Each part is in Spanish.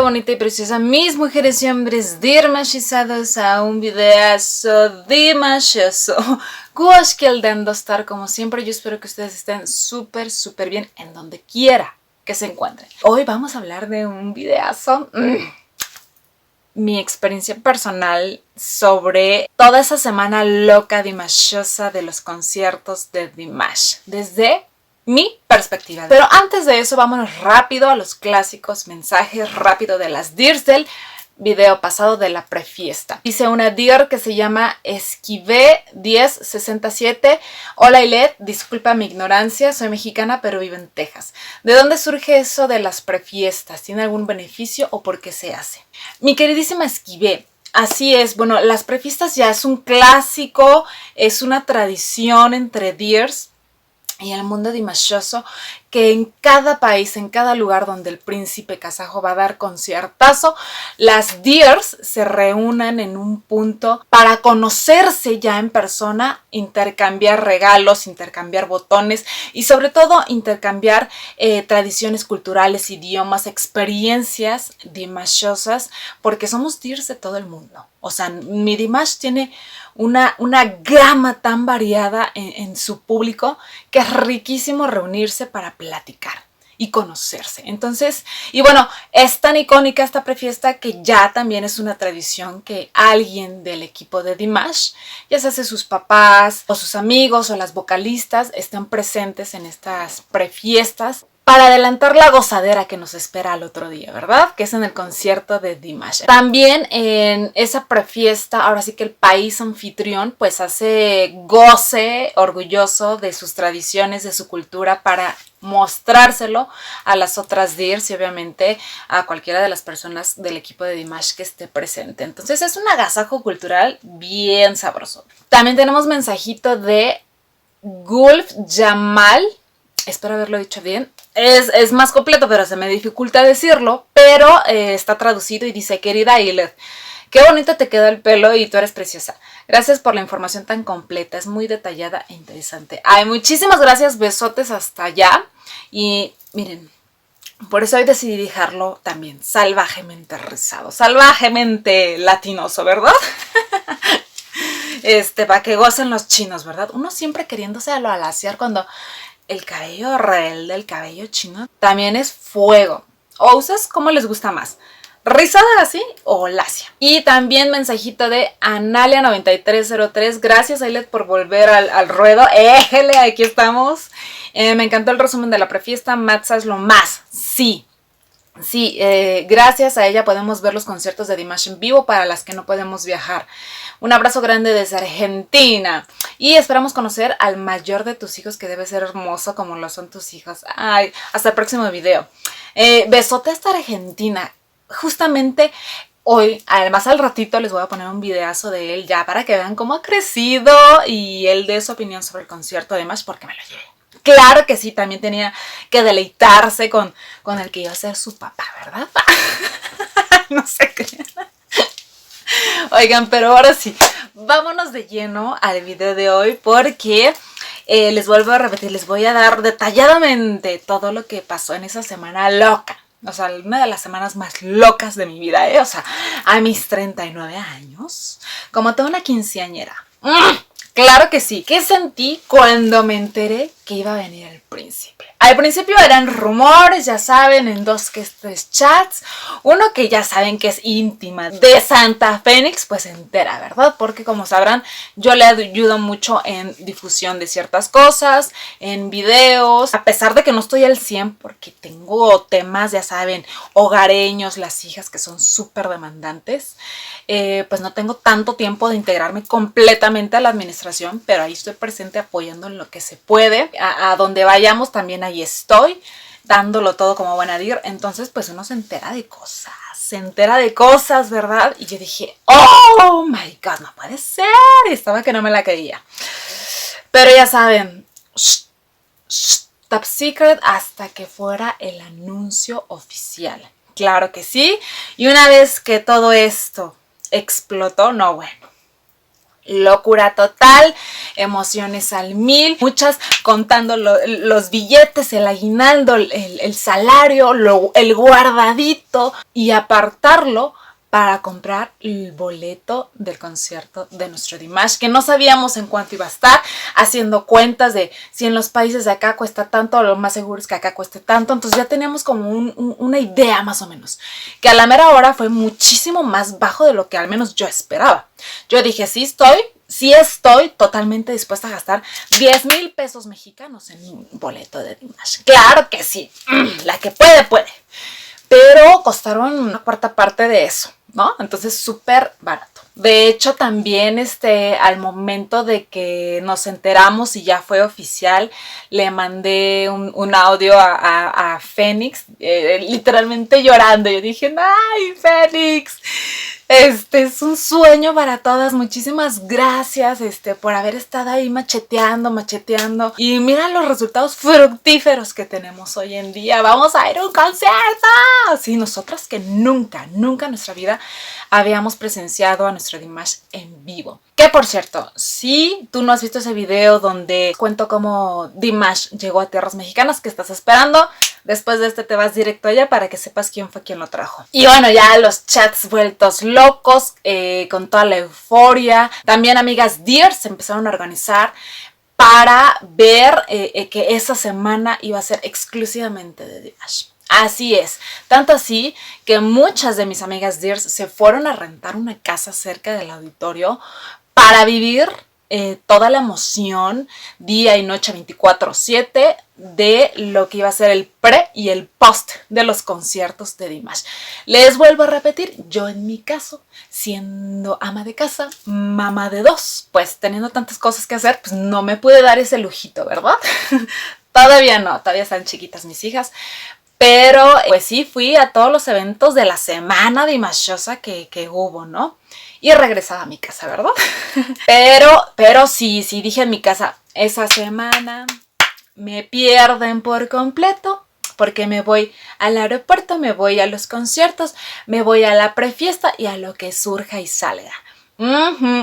bonita y preciosa, mis mujeres y hombres dimashizados a un videazo dimashoso. Guashkeldendo estar como siempre. Yo espero que ustedes estén súper bien en donde quiera que se encuentren. Hoy vamos a hablar de un videazo. Mi experiencia personal sobre toda esa semana loca dimashosa de los conciertos de Dimash. Desde mi perspectiva. Pero antes de eso, vámonos rápido a los clásicos mensajes rápido de las Dears del video pasado de la prefiesta. Dice una Dear que se llama Esquive1067. Hola Ilet, disculpa mi ignorancia, soy mexicana pero vivo en Texas. ¿De dónde surge eso de las prefiestas? ¿Tiene algún beneficio o por qué se hace? Mi queridísima Esquive, así es, bueno, las prefiestas ya es un clásico, es una tradición entre Dears y el mundo dimashoso, que en cada país, en cada lugar donde el príncipe kazajo va a dar conciertazo, las Dears se reúnen en un punto para conocerse ya en persona, intercambiar regalos, intercambiar botones y sobre todo intercambiar tradiciones culturales, idiomas, experiencias dimashosas, porque somos Dears de todo el mundo. O sea, mi Dimash tiene una gama tan variada en su público que es riquísimo reunirse para platicar y conocerse. Entonces, y bueno, es tan icónica esta prefiesta que ya también es una tradición que alguien del equipo de Dimash, ya sea sus papás o sus amigos o las vocalistas, estén presentes en estas prefiestas para adelantar la gozadera que nos espera al otro día, ¿verdad? Que es en el concierto de Dimash. También en esa prefiesta, ahora sí que el país anfitrión pues hace goce orgulloso de sus tradiciones, de su cultura para mostrárselo a las otras Dears y obviamente a cualquiera de las personas del equipo de Dimash que esté presente. Entonces es un agasajo cultural bien sabroso. También tenemos mensajito de Gulf Jamal. Espero haberlo dicho bien. Es más completo, pero se me dificulta decirlo. Pero está traducido y dice: querida Ilet, qué bonito te quedó el pelo y tú eres preciosa. Gracias por la información tan completa. Es muy detallada e interesante. Ay, muchísimas gracias. Besotes hasta allá. Y miren, por eso hoy decidí dejarlo también salvajemente rizado. Salvajemente latinoso, ¿verdad? Para que gocen los chinos, ¿verdad? Uno siempre queriéndose alaciar cuando el cabello rebelde, el cabello chino, también es fuego. O usas como les gusta más, rizada así o lacia. Y también mensajito de Analia9303. Gracias, Ailet, por volver al ruedo. ¡Éjele! Aquí estamos. Me encantó el resumen de la prefiesta. Matza es lo más. Sí. Sí, gracias a ella podemos ver los conciertos de Dimash en vivo para las que no podemos viajar. Un abrazo grande desde Argentina. Y esperamos conocer al mayor de tus hijos, que debe ser hermoso como lo son tus hijos. Ay, hasta el próximo video. Besote hasta Argentina. Justamente hoy, además al ratito les voy a poner un videazo de él ya para que vean cómo ha crecido y él dé su opinión sobre el concierto de Dimash, porque me lo llevé. Claro que sí, también tenía que deleitarse con el que iba a ser su papá, ¿verdad? No sé qué. Oigan, pero ahora sí, vámonos de lleno al video de hoy porque les vuelvo a repetir, les voy a dar detalladamente todo lo que pasó en esa semana loca. O sea, una de las semanas más locas de mi vida, ¿eh? O sea, a mis 39 años, como toda una quinceañera. Claro que sí. ¿Qué sentí cuando me enteré que iba a venir el príncipe? Al principio eran rumores, ya saben, en dos que tres chats. Uno que ya saben que es íntima de Santa Fénix, pues se entera, ¿verdad? Porque como sabrán, yo le ayudo mucho en difusión de ciertas cosas, en videos. A pesar de que no estoy al 100 porque tengo temas, ya saben, hogareños, las hijas que son súper demandantes. Pues no tengo tanto tiempo de integrarme completamente a la administración, pero ahí estoy presente apoyando en lo que se puede. A donde vayamos también ahí estoy, dándolo todo como buena Dear. Entonces pues uno se entera de cosas, ¿verdad? Y yo dije, oh my god, no puede ser. Y estaba que no me la creía. Pero ya saben, top secret hasta que fuera el anuncio oficial. Claro que sí. Y una vez que todo esto explotó, no, bueno, locura total. emociones al mil, muchas contando los billetes, el aguinaldo, el salario, el guardadito y apartarlo para comprar el boleto del concierto de nuestro Dimash, que no sabíamos en cuánto iba a estar, haciendo cuentas de si en los países de acá cuesta tanto, lo más seguro es que acá cueste tanto, entonces ya teníamos como una idea más o menos, que a la mera hora fue muchísimo más bajo de lo que al menos yo esperaba. Yo dije, sí estoy totalmente dispuesta a gastar 10,000 pesos mexicanos en un boleto de Dimash. Claro que sí, la que puede, puede. Pero costaron una cuarta parte de eso, ¿no? Entonces súper barato. De hecho, también al momento de que nos enteramos y ya fue oficial, le mandé un audio a Fénix, literalmente llorando. Yo dije, ¡ay, Fénix! Es un sueño para todas. Muchísimas gracias por haber estado ahí macheteando. Y mira los resultados fructíferos que tenemos hoy en día. Vamos a ir a un concierto. Sí, nosotras que nunca en nuestra vida habíamos presenciado a nuestro Dimash en vivo. Que por cierto, si tú no has visto ese video donde cuento cómo Dimash llegó a tierras mexicanas, ¿qué estás esperando? Después de te vas directo allá para que sepas quién fue quien lo trajo. Y bueno, ya los chats vueltos locos, con toda la euforia. También amigas Dear se empezaron a organizar para ver que esa semana iba a ser exclusivamente de Dimash. Así es, tanto así que muchas de mis amigas Dears se fueron a rentar una casa cerca del auditorio para vivir toda la emoción día y noche 24/7 de lo que iba a ser el pre y el post de los conciertos de Dimash. Les vuelvo a repetir, yo en mi caso, siendo ama de casa, mamá de dos, pues teniendo tantas cosas que hacer, pues no me pude dar ese lujito, ¿verdad? Todavía no, todavía están chiquitas mis hijas. Pero pues sí, fui a todos los eventos de la semana dimashosa que hubo, ¿no? Y regresaba a mi casa, ¿verdad? Pero sí dije en mi casa, esa semana me pierden por completo, porque me voy al aeropuerto, me voy a los conciertos, me voy a la prefiesta y a lo que surja y salga.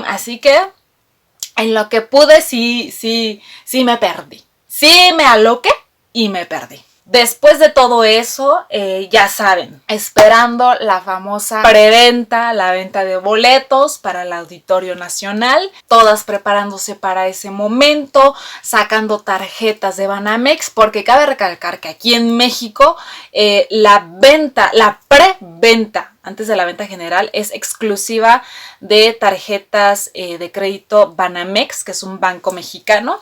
Así que en lo que pude sí me perdí. Sí me aloqué y me perdí. Después de todo eso, ya saben, esperando la famosa preventa, la venta de boletos para el Auditorio Nacional, todas preparándose para ese momento, sacando tarjetas de Banamex, porque cabe recalcar que aquí en México la preventa, antes de la venta general, es exclusiva de tarjetas de crédito Banamex, que es un banco mexicano.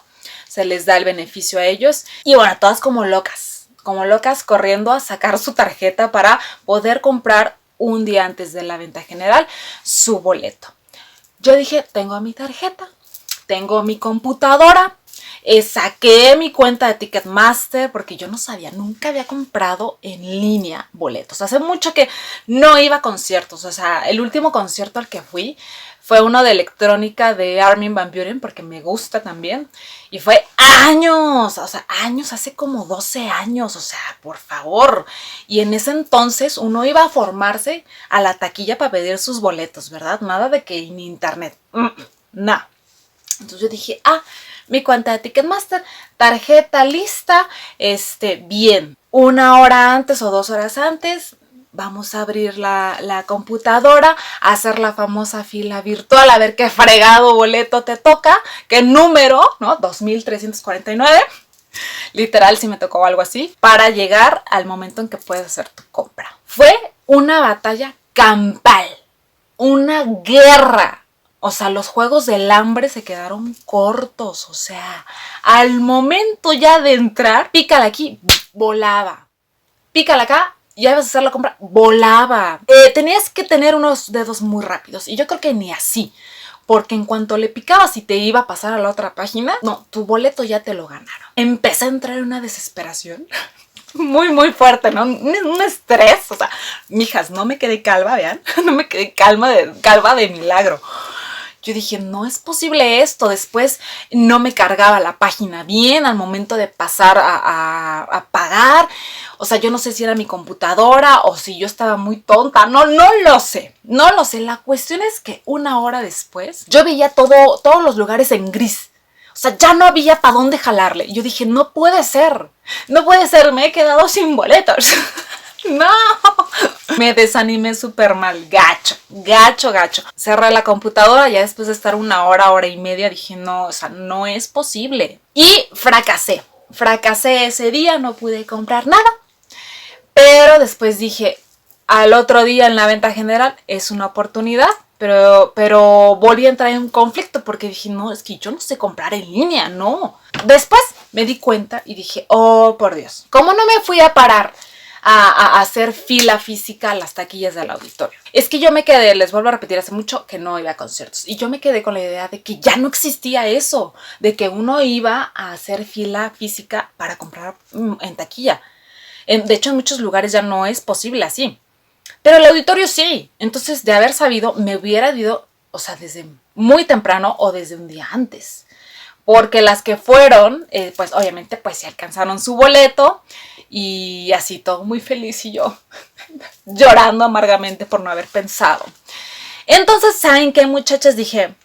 Se les da el beneficio a ellos. Y bueno, todas como locas corriendo a sacar su tarjeta para poder comprar un día antes de la venta general su boleto. Yo dije, tengo mi tarjeta, tengo mi computadora, saqué mi cuenta de Ticketmaster porque yo no sabía, nunca había comprado en línea boletos. Hace mucho que no iba a conciertos, o sea, el último concierto al que fui fue uno de electrónica de Armin van Buuren, porque me gusta también. Y fue años, hace como 12 años, o sea, por favor. Y en ese entonces uno iba a formarse a la taquilla para pedir sus boletos, ¿verdad? Nada de que en internet, nada. Entonces yo dije, mi cuenta de Ticketmaster, tarjeta lista, bien. 1 hora antes o 2 horas antes, vamos a abrir la computadora, a hacer la famosa fila virtual, a ver qué fregado boleto te toca, qué número, ¿no? 2349. Literal, si me tocó algo así, para llegar al momento en que puedes hacer tu compra. Fue una batalla campal, una guerra. O sea, los juegos del hambre se quedaron cortos. O sea, al momento ya de entrar, pícala aquí, volaba. Pícala acá, ya ibas a hacer la compra, volaba. Tenías que tener unos dedos muy rápidos. Y yo creo que ni así. Porque en cuanto le picabas y te iba a pasar a la otra página, no, tu boleto ya te lo ganaron. Empecé a entrar en una desesperación muy, muy fuerte, ¿no? Un estrés. O sea, mijas, no me quedé calva, vean. No me quedé calva de milagro. Yo dije, no es posible esto. Después no me cargaba la página bien al momento de pasar a pagar. O sea, yo no sé si era mi computadora o si yo estaba muy tonta. No lo sé. No lo sé. La cuestión es que 1 hora después yo veía todos los lugares en gris. O sea, ya no había para dónde jalarle. Y yo dije, no puede ser, me he quedado sin boletos. No, me desanimé súper mal, gacho. Cerré la computadora, ya después de estar una hora y media, dije, no, o sea, no es posible. Y fracasé ese día, no pude comprar nada. Pero después dije, al otro día en la venta general es una oportunidad, pero volví a entrar en un conflicto porque dije, no, es que yo no sé comprar en línea, no. Después me di cuenta y dije, oh, por Dios, ¿cómo no me fui a parar a hacer fila física a las taquillas del auditorio? Es que yo me quedé, les vuelvo a repetir, hace mucho que no iba a conciertos y yo me quedé con la idea de que ya no existía eso, de que uno iba a hacer fila física para comprar en taquilla. De hecho, en muchos lugares ya no es posible así. Pero el auditorio sí. Entonces, de haber sabido, me hubiera ido, o sea, desde muy temprano o desde un día antes. Porque las que fueron, pues obviamente, pues se alcanzaron su boleto y así todo muy feliz y yo llorando amargamente por no haber pensado. Entonces, ¿saben qué, muchachas? Dije,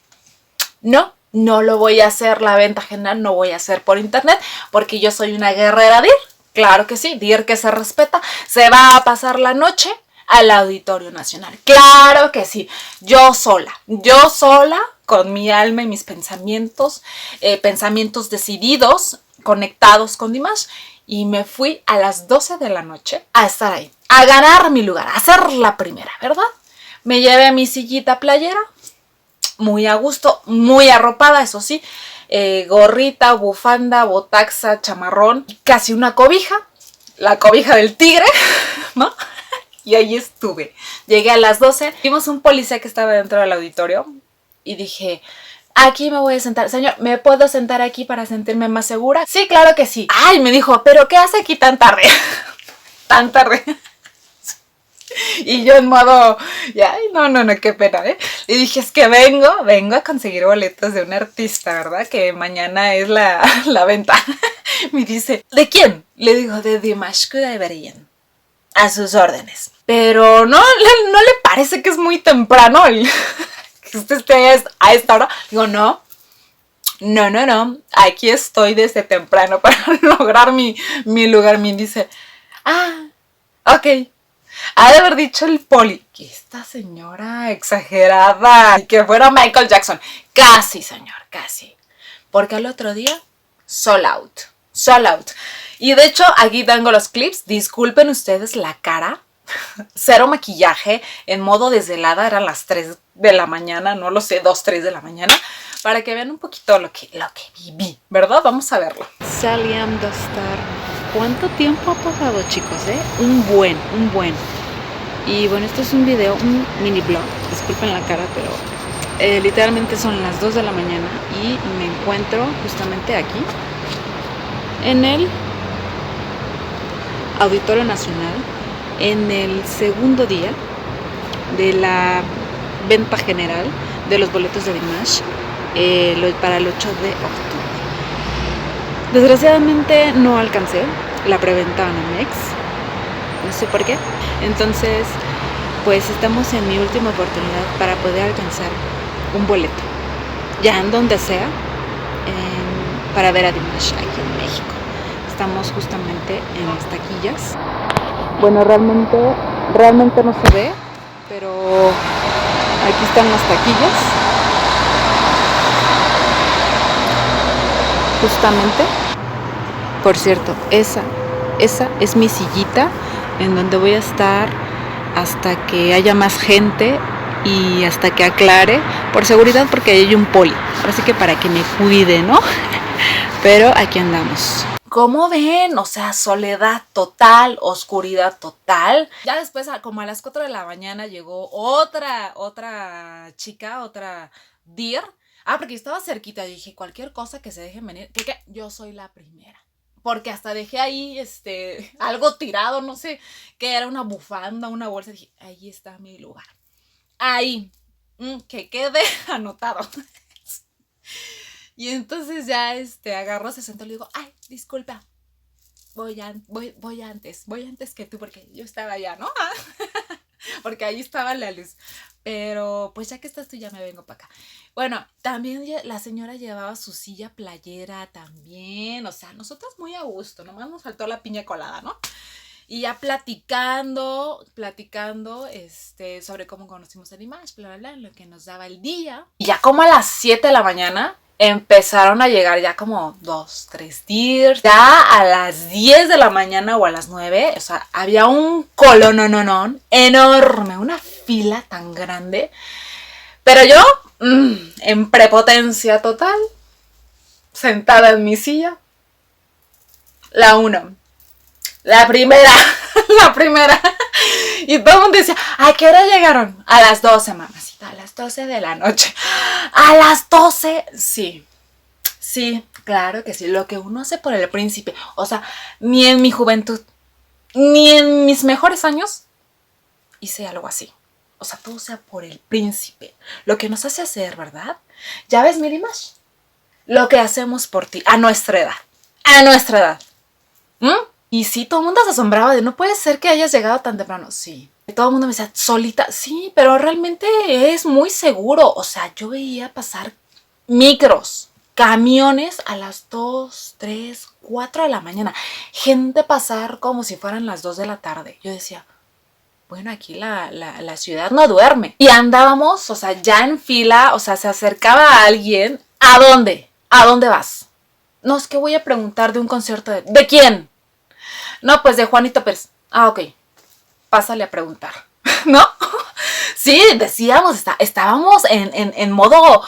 no lo voy a hacer la venta general, no voy a hacer por internet porque yo soy una guerrera DIR. Claro que sí, DIR que se respeta, se va a pasar la noche al Auditorio Nacional. Claro que sí, yo sola, con mi alma y mis pensamientos, pensamientos decididos, conectados con Dimash, y me fui a las 12 de la noche a estar ahí, a ganar mi lugar, a ser la primera, ¿verdad? Me llevé mi sillita playera, muy a gusto, muy arropada, eso sí, gorrita, bufanda, botaxa, chamarrón, casi una cobija, la cobija del tigre, ¿no? Y ahí estuve. Llegué a las 12, vimos un policía que estaba dentro del auditorio y dije, aquí me voy a sentar. Señor, ¿me puedo sentar aquí para sentirme más segura? Sí, claro que sí. Ay, me dijo, ¿pero qué hace aquí tan tarde? Tan tarde. Y yo en modo, ay, no, qué pena, ¿eh? Y dije, es que vengo a conseguir boletos de un artista, ¿verdad? Que mañana es la venta. Me dice, ¿de quién? Le digo, de Dimash Kudaibergen. A sus órdenes. Pero no le parece que es muy temprano que usted esté a esta hora. Digo, no. Aquí estoy desde temprano para lograr mi lugar. Me dice, ok. Ha de haber dicho el poli que esta señora exagerada y que fuera Michael Jackson. Casi, señor, casi. Porque al otro día, sold out. Y de hecho, aquí tengo los clips. Disculpen ustedes la cara. Cero maquillaje, en modo desvelada, eran las 3 de la mañana, no lo sé, 2, 3 de la mañana, para que vean un poquito lo que viví, ¿verdad? Vamos a verlo. Saliam Dostar. ¿Cuánto tiempo ha pasado, chicos? Un buen. Y bueno, esto es un video, un mini blog. Disculpen la cara, pero literalmente son las 2 de la mañana y me encuentro justamente aquí en el Auditorio Nacional, en el segundo día de la venta general de los boletos de Dimash para el 8 de octubre. Desgraciadamente no alcancé la preventa Banamex, no sé por qué. Entonces, pues estamos en mi última oportunidad para poder alcanzar un boleto, ya en donde sea, para ver a Dimash aquí en México. Estamos justamente en las taquillas. Bueno, realmente no se ve, pero aquí están las taquillas. Justamente. Por cierto, esa es mi sillita en donde voy a estar hasta que haya más gente y hasta que aclare, por seguridad, porque hay un poli. Así que para que me cuide, ¿no? Pero aquí andamos. ¿Cómo ven? O sea, soledad total, oscuridad total. Ya después, como a las 4 de la mañana, llegó otra chica, otra DIR. Porque estaba cerquita. Dije, cualquier cosa que se dejen venir, que yo soy la primera. Porque hasta dejé ahí algo tirado, no sé, que era una bufanda, una bolsa. Dije, ahí está mi lugar. Ahí. Que quede anotado. Y entonces ya agarró, se sentó y le digo, ay, disculpa, voy antes que tú, porque yo estaba allá, ¿no? porque ahí estaba la luz. Pero pues ya que estás tú ya me vengo para acá. Bueno, también la señora llevaba su silla playera también. O sea, nosotros muy a gusto. Nomás nos faltó la piña colada, ¿no? Y ya platicando, sobre cómo conocimos a Dimash, bla, bla, bla, lo que nos daba el día. Y ya como a las 7 de la mañana empezaron a llegar ya como 2, 3 deers. Ya a las 10 de la mañana o a las 9, o sea, había un colonononón enorme, una fila tan grande. Pero yo, en prepotencia total, sentada en mi silla, la uno. La primera, la primera. Y todo el mundo decía, ¿a qué hora llegaron? A las 12, mamacita, a las 12 de la noche. A las 12, sí. Sí, claro que sí. Lo que uno hace por el príncipe. O sea, ni en mi juventud, ni en mis mejores años hice algo así. O sea, todo sea por el príncipe. Lo que nos hace hacer, ¿verdad? Ya ves, Mirimash, lo que hacemos por ti, a nuestra edad. A nuestra edad. Y sí, todo el mundo se asombraba de, no puede ser que hayas llegado tan temprano. Sí. Todo el mundo me decía, solita. Sí, pero realmente es muy seguro. O sea, yo veía pasar micros, camiones a las 2, 3, 4 de la mañana. Gente pasar como si fueran las 2 de la tarde. Yo decía, bueno, aquí la ciudad no duerme. Y andábamos, o sea, ya en fila, o sea, se acercaba a alguien. ¿A dónde? ¿A dónde vas? No, es que voy a preguntar de un concierto ¿De quién? No, pues de Juanito Pérez. Ah, ok. Pásale a preguntar. ¿No? Sí, decíamos, estábamos en modo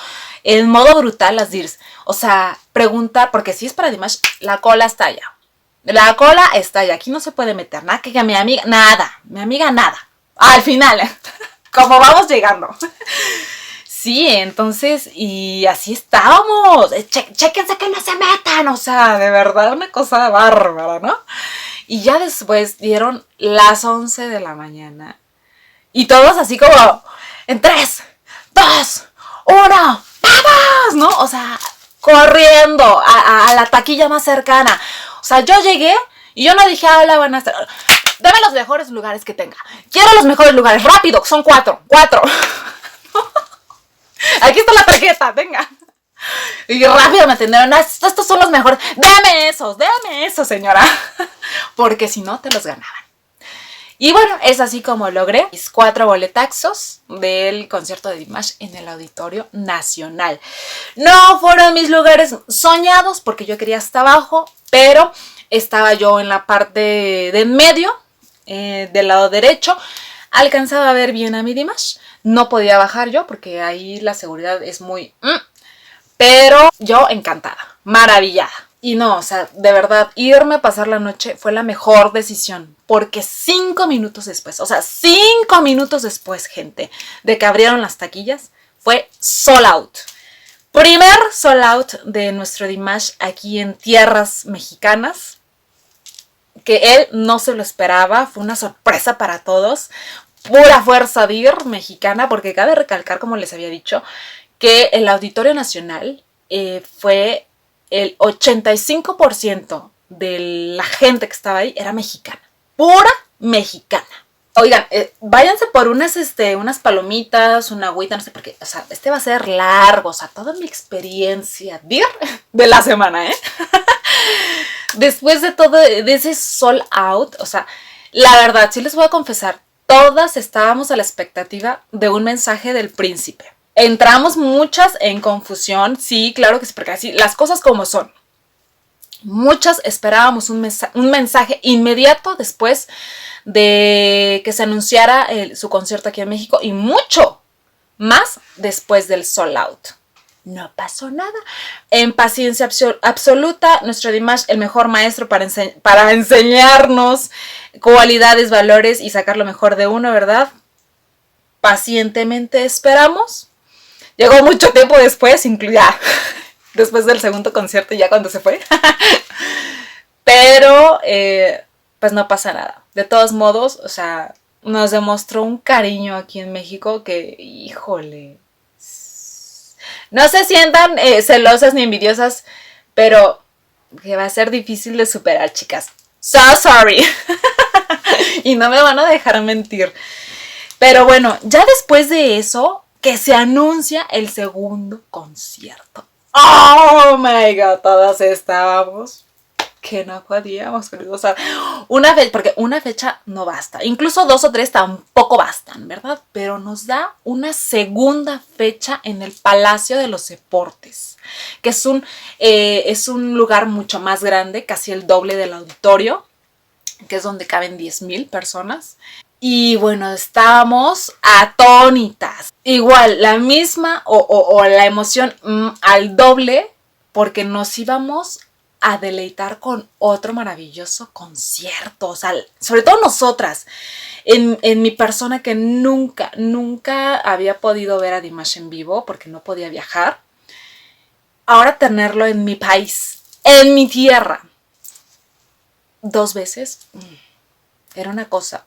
brutal las DIRS. O sea, preguntar, porque si es para Dimash, la cola está allá. La cola está allá. Aquí no se puede meter nada. Que mi amiga, nada. Mi amiga, nada. Al final, como vamos llegando. Sí, entonces, y así estábamos. Chéquense que no se metan. O sea, de verdad, una cosa bárbara, ¿no? Y ya después dieron las 11 de la mañana. Y todos así como, en 3, 2, 1, ¡vamos! ¿No? O sea, corriendo a la taquilla más cercana. O sea, yo llegué y yo no dije, hola, buenas tardes. Dame los mejores lugares que tenga. Quiero los mejores lugares, rápido, son 4. Aquí está la tarjeta, venga. Y rápido me atendieron, estos son los mejores. Dame esos, señora. Porque si no, te los ganaban. Y bueno, es así como logré mis 4 boletazos del concierto de Dimash en el Auditorio Nacional. No fueron mis lugares soñados porque yo quería hasta abajo, pero estaba yo en la parte de en medio, del lado derecho. Alcanzaba a ver bien a mi Dimash. No podía bajar yo porque ahí la seguridad es muy... Pero yo encantada, maravillada. Y no, o sea, de verdad, irme a pasar la noche fue la mejor decisión. Porque 5 minutos después, o sea, 5 minutos después, gente, de que abrieron las taquillas, fue sold out. Primer sold out de nuestro Dimash aquí en tierras mexicanas. Que él no se lo esperaba, fue una sorpresa para todos. Pura fuerza DIR mexicana, porque cabe recalcar, como les había dicho, que el Auditorio Nacional fue el 85% de la gente que estaba ahí era mexicana. Pura mexicana. Oigan, váyanse por unas palomitas, una agüita, no sé por qué. O sea, va a ser largo. O sea, toda mi experiencia de la semana, Después de todo, de ese sold out, o sea, la verdad, sí les voy a confesar, todas estábamos a la expectativa de un mensaje del príncipe. Entramos muchas en confusión, sí, claro que sí, porque así, las cosas como son. Muchas esperábamos un mensaje inmediato después de que se anunciara su concierto aquí en México y mucho más después del sold out. No pasó nada. En paciencia absoluta, nuestro Dimash, el mejor maestro para enseñarnos cualidades, valores y sacar lo mejor de uno, ¿verdad? Pacientemente esperamos. Llegó mucho tiempo después, ya después del segundo concierto, ya cuando se fue. Pero, pues no pasa nada. De todos modos, o sea, nos demostró un cariño aquí en México que, híjole, no se sientan celosas ni envidiosas, pero que va a ser difícil de superar, chicas. So sorry. Y no me van a dejar mentir. Pero bueno, ya después de eso, que se anuncia el segundo concierto. ¡Oh, my God! Todas estábamos que no podíamos, o sea, porque una fecha no basta, incluso 2 o 3 tampoco bastan, ¿verdad? Pero nos da una segunda fecha en el Palacio de los Deportes, que es un lugar mucho más grande, casi el doble del auditorio, que es donde caben 10,000 personas. Y bueno, estábamos atónitas. Igual, la misma o la emoción al doble, porque nos íbamos a deleitar con otro maravilloso concierto. O sea, sobre todo nosotras, en mi persona que nunca había podido ver a Dimash en vivo porque no podía viajar. Ahora tenerlo en mi país, en mi tierra, 2 veces, era una cosa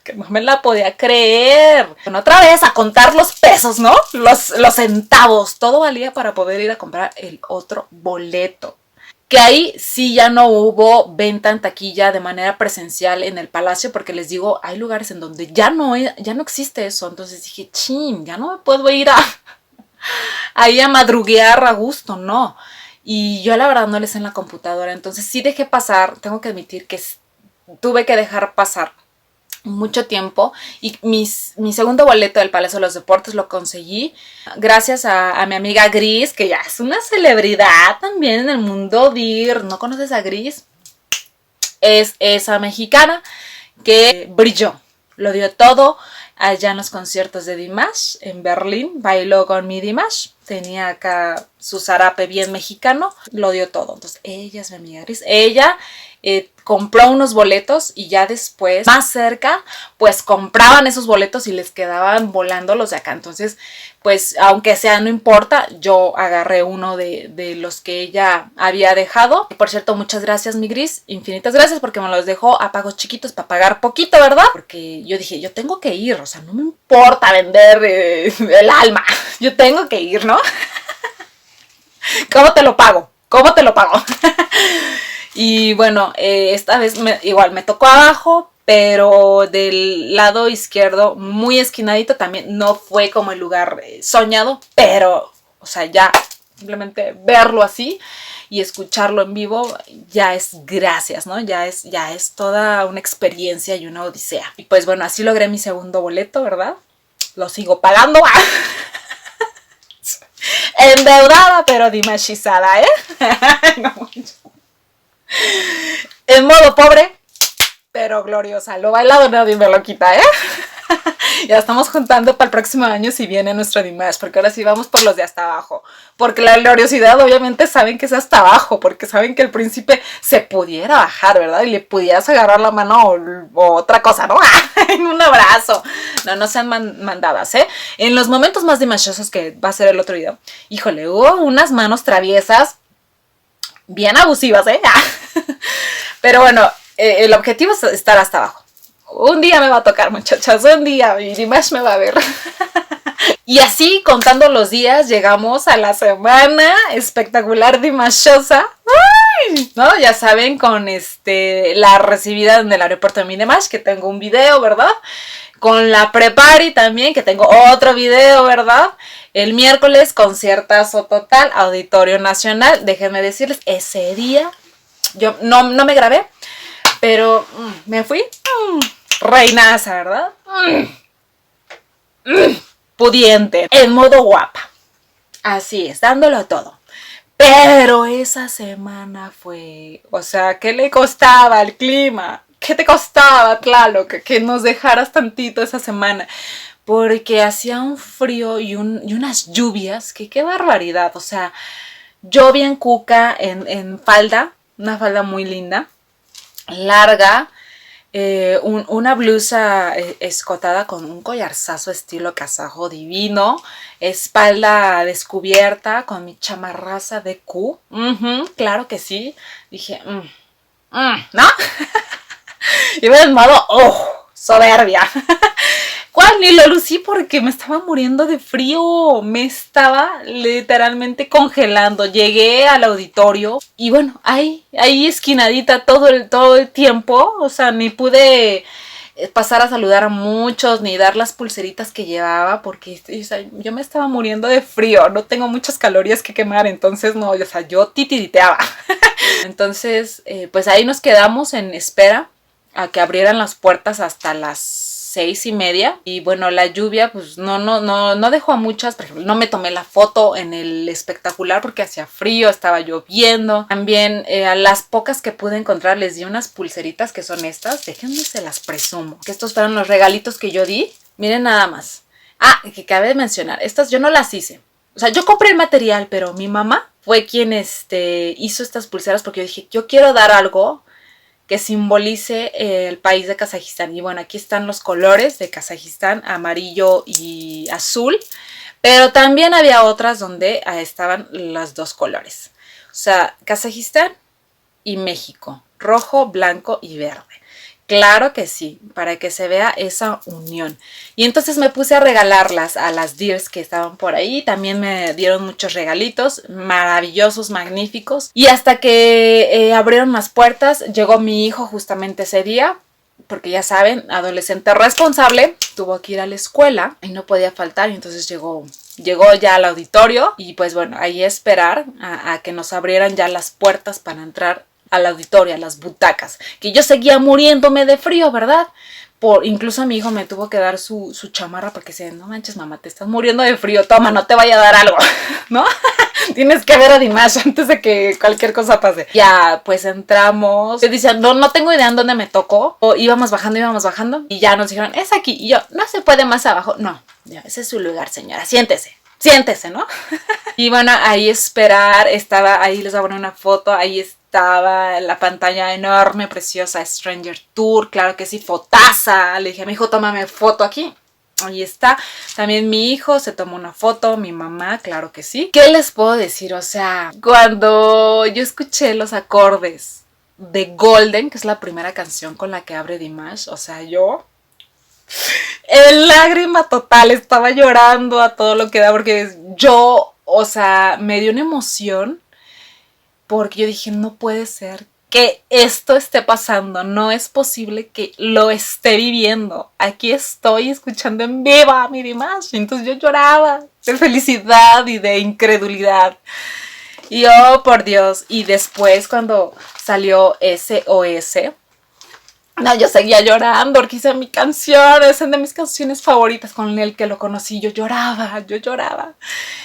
que no me la podía creer. Bueno, otra vez a contar los pesos, ¿no? Los centavos. Todo valía para poder ir a comprar el otro boleto. Que ahí sí ya no hubo venta en taquilla de manera presencial en el Palacio, porque les digo, hay lugares en donde ya no existe eso. Entonces dije, chin, ya no me puedo ir ahí a madruguear a gusto, no. Y yo la verdad no les en la computadora. Entonces sí dejé pasar, tengo que admitir que tuve que dejar pasar mucho tiempo, y mi segundo boleto del Palacio de los Deportes lo conseguí gracias a mi amiga Gris, que ya es una celebridad también en el mundo DIR. ¿No conoces a Gris? Es esa mexicana que brilló, lo dio todo allá en los conciertos de Dimash en Berlín. Bailó con mi Dimash, tenía acá su zarape bien mexicano, lo dio todo. Entonces ella es mi amiga Gris. Ella compró unos boletos y ya después, más cerca, pues compraban esos boletos y les quedaban volando los de acá. Entonces, pues aunque sea, no importa, yo agarré uno de los que ella había dejado. Y por cierto, muchas gracias, mi Gris, infinitas gracias, porque me los dejó a pagos chiquitos para pagar poquito, ¿verdad? Porque yo dije, yo tengo que ir, o sea, no me importa vender el alma, yo tengo que ir, ¿no? ¿Cómo te lo pago? ¿Cómo te lo pago? Y bueno, esta vez igual me tocó abajo, pero del lado izquierdo, muy esquinadito. También no fue como el lugar soñado, pero, o sea, ya simplemente verlo así y escucharlo en vivo ya es gracias, ¿no? Ya es toda una experiencia y una odisea. Y pues bueno, así logré mi segundo boleto, ¿verdad? Lo sigo pagando. Endeudada, pero dimashizada, ¿eh? No, en modo pobre, pero gloriosa. Lo bailado nadie me lo quita, ¿eh? Ya estamos juntando para el próximo año si viene nuestro Dimash, porque ahora sí vamos por los de hasta abajo. Porque la gloriosidad obviamente saben que es hasta abajo, porque saben que el príncipe se pudiera bajar, ¿verdad? Y le pudieras agarrar la mano o otra cosa, ¿no? En un abrazo. No sean mandadas, ¿eh? En los momentos más dimashosos, que va a ser el otro video, híjole, hubo unas manos traviesas bien abusivas, ¿eh? Pero bueno, el objetivo es estar hasta abajo. Un día me va a tocar, muchachas, un día y Dimash me va a ver. Y así, contando los días, llegamos a la semana espectacular dimashosa. ¿No? Ya saben, con la recibida en el aeropuerto de mi Dimash, que tengo un video, ¿verdad? Con la pre-party también, que tengo otro video, ¿verdad? El miércoles, conciertazo total, Auditorio Nacional. Déjenme decirles, ese día yo no me grabé, pero me fui reinaza, ¿verdad? Pudiente, en modo guapa. Así es, dándolo todo. Pero esa semana fue, o sea, ¿qué le costaba al clima? ¿Qué te costaba, Tlaloc, que nos dejaras tantito esa semana? Porque hacía un frío y unas lluvias, que qué barbaridad. O sea, yo bien cuca en falda, una falda muy linda, larga, una blusa escotada con un collarzazo estilo kazajo divino, espalda descubierta con mi chamarraza de Q. Claro que sí. Dije, ¿no? Iba en modo, soberbia. ¿Cuál? Ni lo lucí porque me estaba muriendo de frío. Me estaba literalmente congelando. Llegué al auditorio y bueno, ahí esquinadita todo el tiempo. O sea, ni pude pasar a saludar a muchos, ni dar las pulseritas que llevaba, porque o sea, yo me estaba muriendo de frío, no tengo muchas calorías que quemar, entonces no, o sea, yo titiriteaba. Entonces, pues ahí nos quedamos en espera a que abrieran las puertas hasta las 6:30. Y bueno, la lluvia pues no dejó a muchas. Por ejemplo, no me tomé la foto en el espectacular porque hacía frío, estaba lloviendo. También a las pocas que pude encontrar les di unas pulseritas que son estas. Déjenme se las presumo. Que estos fueron los regalitos que yo di. Miren nada más. Ah, que cabe de mencionar, estas yo no las hice. O sea, yo compré el material, pero mi mamá fue quien hizo estas pulseras porque yo dije, yo quiero dar algo que simbolice el país de Kazajistán. Y bueno, aquí están los colores de Kazajistán, amarillo y azul, pero también había otras donde estaban los dos colores. O sea, Kazajistán y México, rojo, blanco y verde. Claro que sí, para que se vea esa unión. Y entonces me puse a regalarlas a las dears que estaban por ahí. También me dieron muchos regalitos maravillosos, magníficos. Y hasta que abrieron las puertas, llegó mi hijo justamente ese día. Porque ya saben, adolescente responsable, tuvo que ir a la escuela y no podía faltar. Y entonces llegó ya al auditorio. Y pues bueno, ahí esperar a que nos abrieran ya las puertas para entrar al auditorio, a las butacas, que yo seguía muriéndome de frío, ¿verdad? Incluso mi hijo me tuvo que dar su chamarra porque decía, no manches mamá, te estás muriendo de frío, toma, no te vaya a dar algo, ¿no? Tienes que ver a Dimash antes de que cualquier cosa pase. Ya, pues entramos. Yo decía, no tengo idea en dónde me tocó. Íbamos bajando y ya nos dijeron, es aquí. Y yo, no se puede más abajo. No, ya, ese es su lugar, señora, siéntese, ¿no? Y bueno, ahí esperar, ahí les voy a poner una foto, ahí estaba la pantalla enorme, preciosa, Stranger Tour, claro que sí, fotaza. Le dije a mi hijo, tómame foto aquí. Ahí está. También mi hijo se tomó una foto, mi mamá, claro que sí. ¿Qué les puedo decir? O sea, cuando yo escuché los acordes de Golden, que es la primera canción con la que abre Dimash, o sea, yo en lágrima total, estaba llorando a todo lo que da, porque yo, o sea, me dio una emoción, porque yo dije, no puede ser que esto esté pasando, no es posible que lo esté viviendo. Aquí estoy escuchando en vivo a mi Dimash. Entonces yo lloraba de felicidad y de incredulidad. Y oh, por Dios. Y después cuando salió SOS, no, yo seguía llorando porque hice mi canción, es una de mis canciones favoritas con el que lo conocí. Yo lloraba.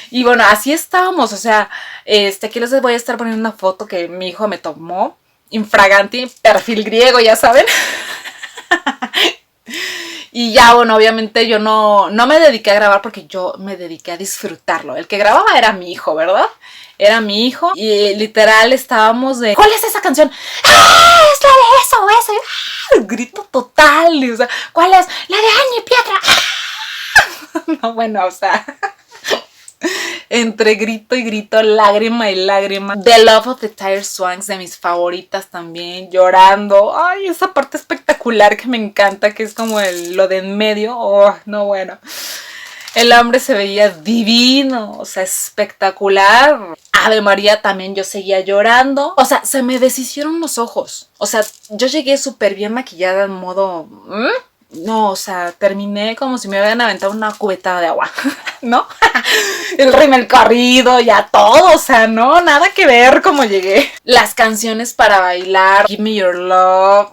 Y bueno, así estábamos, o sea, aquí les voy a estar poniendo una foto que mi hijo me tomó. Infraganti, perfil griego, ya saben. Y ya, bueno, obviamente yo no me dediqué a grabar porque yo me dediqué a disfrutarlo. El que grababa era mi hijo, ¿verdad? Era mi hijo y literal estábamos de... ¿Cuál es esa canción? ¡Ah! Es la de eso. ¡Ah! Grito total. O sea, ¿cuál es? La de Año y Piedra. ¡Ah! No, bueno, o sea... Entre grito y grito, lágrima y lágrima. The Love of the Tire Swans, de mis favoritas también, llorando. Ay, esa parte espectacular que me encanta, que es como lo de en medio. Oh, no, bueno. El hombre se veía divino, o sea, espectacular. Ave María también yo seguía llorando. O sea, se me deshicieron los ojos. O sea, yo llegué súper bien maquillada en modo... No, o sea, terminé como si me hubieran aventado una cubetada de agua, ¿no? El rímel corrido, ya todo, o sea, no, nada que ver cómo llegué. Las canciones para bailar, Give Me Your Love,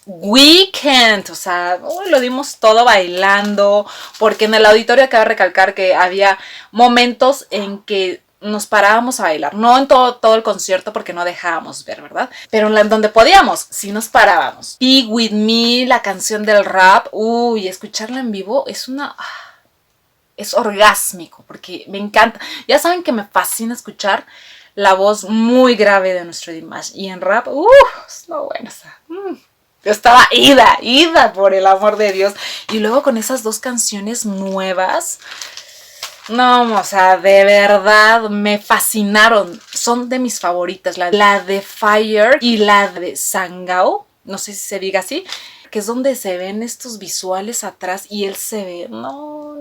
Weekend, o sea, lo dimos todo bailando, porque en el auditorio acabo de recalcar que había momentos en que nos parábamos a bailar, no en todo el concierto porque no dejábamos ver, ¿verdad? Pero en donde podíamos, sí nos parábamos. Be With Me, la canción del rap, escucharla en vivo es orgásmico, porque me encanta. Ya saben que me fascina escuchar la voz muy grave de nuestro Dimash, y en rap, no, bueno, o sea, yo estaba ida, por el amor de Dios. Y luego con esas dos canciones nuevas... No, o sea, de verdad me fascinaron. Son de mis favoritas. La de Fire y la de Sangao. No sé si se diga así. Que es donde se ven estos visuales atrás y él se ve... No.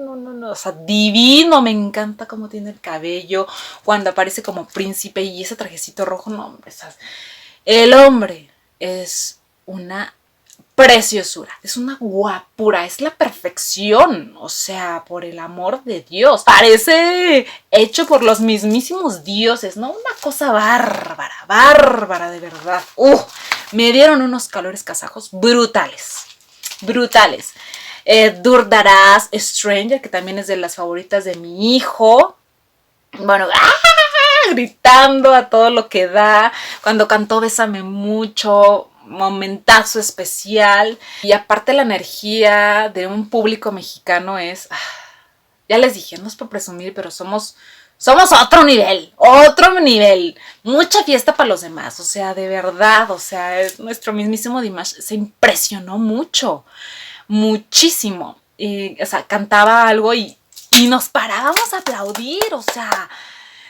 O sea, divino. Me encanta cómo tiene el cabello. Cuando aparece como príncipe y ese trajecito rojo. No, hombre. El hombre es una preciosura, es una guapura, es la perfección, o sea, por el amor de Dios, parece hecho por los mismísimos dioses, ¿no? Una cosa bárbara, bárbara de verdad. Me dieron unos calores kazajos brutales, brutales. Durdaraz, Stranger, que también es de las favoritas de mi hijo. Bueno, gritando a todo lo que da. Cuando cantó Bésame Mucho, momentazo especial. Y aparte la energía de un público mexicano es... ya les dije, no es por presumir, pero somos otro nivel, otro nivel. Mucha fiesta para los demás, o sea, de verdad, o sea, nuestro mismísimo Dimash se impresionó mucho, muchísimo. Y, o sea, cantaba algo y nos parábamos a aplaudir, o sea,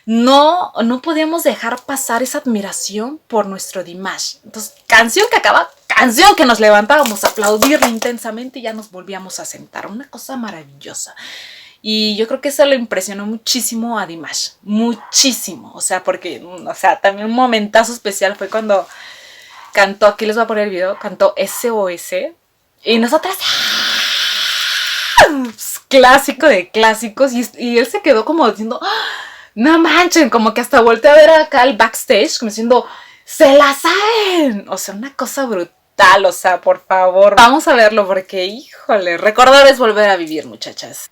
no podíamos dejar pasar esa admiración por nuestro Dimash. Entonces, canción que acaba, canción que nos levantábamos a aplaudirle intensamente y ya nos volvíamos a sentar. Una cosa maravillosa. Y yo creo que eso le impresionó muchísimo a Dimash. Muchísimo. O sea, porque, o sea, también un momentazo especial fue cuando cantó, aquí les voy a poner el video, cantó SOS. Y nosotras... clásico de clásicos. Y él se quedó como diciendo... no manchen, como que hasta volteé a ver acá al backstage, como diciendo, ¡se la saben! O sea, una cosa brutal, o sea, por favor, vamos a verlo porque, híjole, recordar es volver a vivir, muchachas.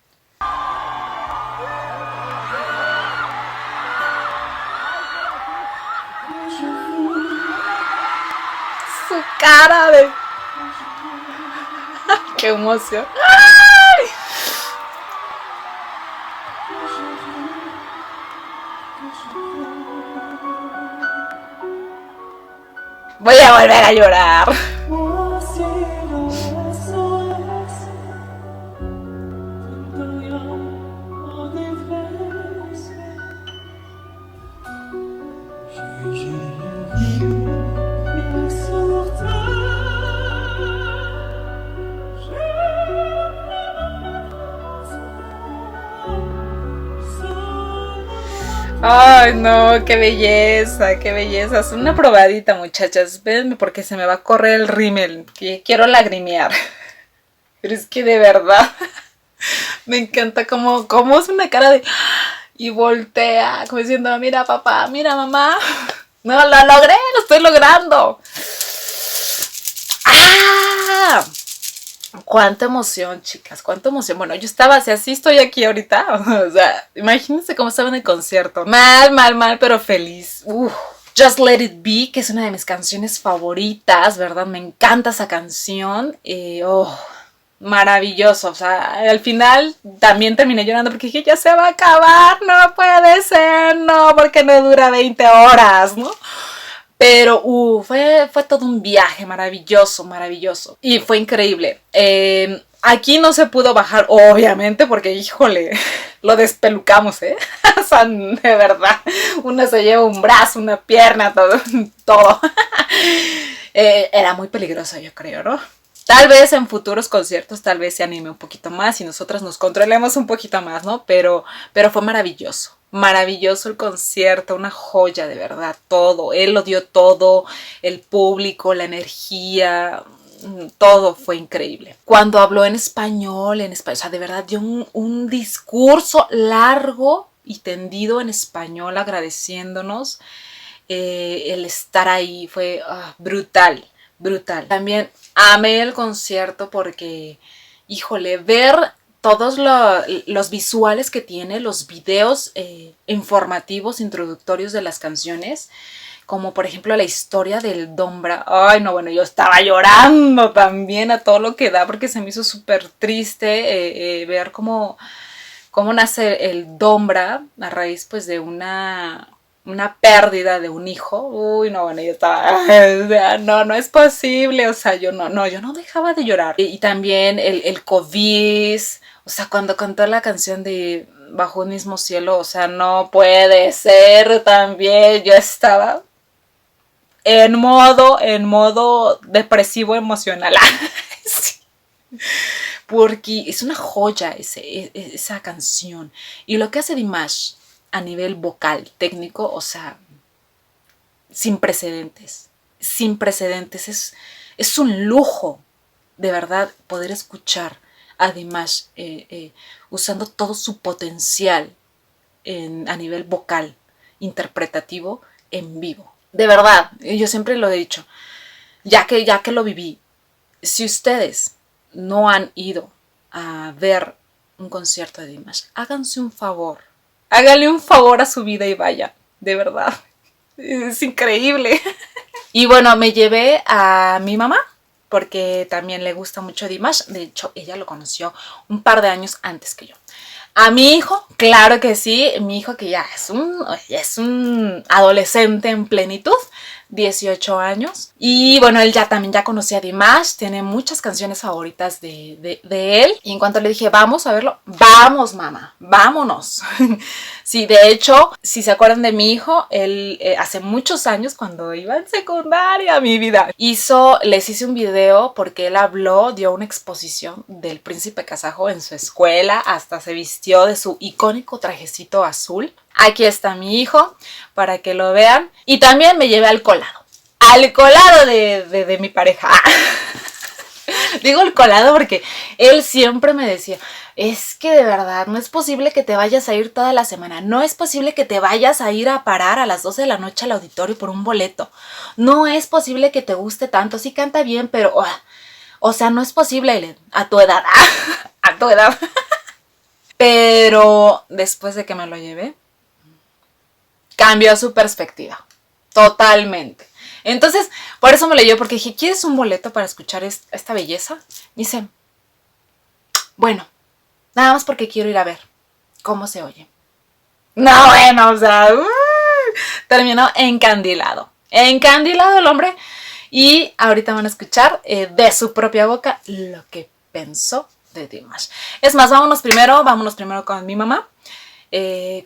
Su cara de... ¡qué emoción! ¡Ay! Voy a volver a llorar. Ay, no, qué belleza, qué belleza. Es una probadita, muchachas. Espérenme porque se me va a correr el rímel, que quiero lagrimear. Pero es que de verdad me encanta cómo es una cara de... y voltea, como diciendo, mira papá, mira mamá. No, lo logré, lo estoy logrando. ¡Ah! Cuánta emoción, chicas, cuánta emoción. Bueno, yo estaba así estoy aquí ahorita. O sea, imagínense cómo estaba en el concierto. Mal, pero feliz. Just Let It Be, que es una de mis canciones favoritas, ¿verdad? Me encanta esa canción. Maravilloso. O sea, al final también terminé llorando porque dije, ya se va a acabar, no puede ser, no, porque no dura 20 horas, ¿no? Pero fue todo un viaje maravilloso, maravilloso. Y fue increíble. Aquí no se pudo bajar, obviamente, porque, híjole, lo despelucamos, ¿eh? O sea, de verdad. Uno se lleva un brazo, una pierna, todo. Era muy peligroso, yo creo, ¿no? Tal vez en futuros conciertos, tal vez se anime un poquito más y nosotras nos controlemos un poquito más, ¿no? Pero fue maravilloso. Maravilloso el concierto, una joya de verdad, todo. Él lo dio todo, el público, la energía, todo fue increíble. Cuando habló en español, o sea, de verdad dio un discurso largo y tendido en español agradeciéndonos. El estar ahí fue brutal, brutal. También amé el concierto porque, híjole, ver todos los visuales que tiene, los videos informativos, introductorios de las canciones, como por ejemplo la historia del Dombra. Ay, no, bueno, yo estaba llorando también a todo lo que da porque se me hizo súper triste ver cómo nace el Dombra a raíz pues de una pérdida de un hijo. Uy, no, bueno, yo estaba, no es posible, o sea, yo no dejaba de llorar. Y también el COVID, o sea, cuando cantó la canción de Bajo un mismo cielo, o sea, no puede ser también, yo estaba en modo depresivo emocional. Sí. Porque es una joya esa canción. Y lo que hace Dimash a nivel vocal, técnico, o sea, sin precedentes. Sin precedentes. Es un lujo. de verdad poder escuchar a Dimash usando todo su potencial a nivel vocal, interpretativo, en vivo. De verdad, yo siempre lo he dicho, ya que lo viví, si ustedes no han ido a ver un concierto de Dimash, háganse un favor, háganle un favor a su vida y vaya, de verdad, es increíble. Y bueno, me llevé a mi mamá, porque también le gusta mucho Dimash, de hecho ella lo conoció un par de años antes que yo. A mi hijo, claro que sí, mi hijo que ya es un adolescente en plenitud, 18 años. Y bueno, él también ya conocía a Dimash, tiene muchas canciones favoritas de él. Y en cuanto le dije, vamos a verlo, vamos mamá, vámonos. Sí, de hecho, si se acuerdan de mi hijo, él hace muchos años, cuando iba en secundaria, mi vida, les hice un video porque él dio una exposición del Príncipe Kazajo en su escuela, hasta se vistió de su icónico trajecito azul. Aquí está mi hijo, para que lo vean. Y también me llevé al colado de mi pareja. Digo el colado porque él siempre me decía, es que de verdad no es posible que te vayas a ir toda la semana, no es posible que te vayas a ir a parar a las 12 de la noche al auditorio por un boleto, no es posible que te guste tanto, sí canta bien, pero, o sea, no es posible a tu edad, a tu edad. Pero después de que me lo llevé, cambió su perspectiva, totalmente. Entonces, por eso me lo llevé, porque dije, ¿quieres un boleto para escuchar esta belleza? Me dice, bueno, nada más porque quiero ir a ver cómo se oye. No, bueno, o sea, terminó encandilado el hombre. Y ahorita van a escuchar de su propia boca lo que pensó de Dimash. Es más, vámonos primero con mi mamá,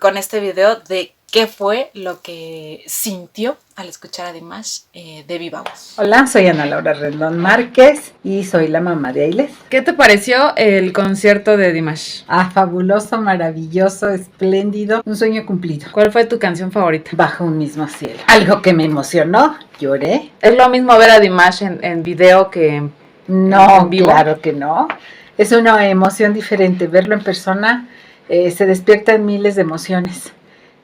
con este video de qué fue lo que sintió al escuchar a Dimash de viva voz. Hola, soy Ana Laura Rendón Márquez y soy la mamá de Ailes. ¿Qué te pareció el concierto de Dimash? Fabuloso, maravilloso, espléndido, un sueño cumplido. ¿Cuál fue tu canción favorita? Bajo un mismo cielo. Algo que me emocionó, lloré. ¿Es lo mismo ver a Dimash en video que No, en vivo? Claro que no. Es una emoción diferente. Verlo en persona se despiertan miles de emociones.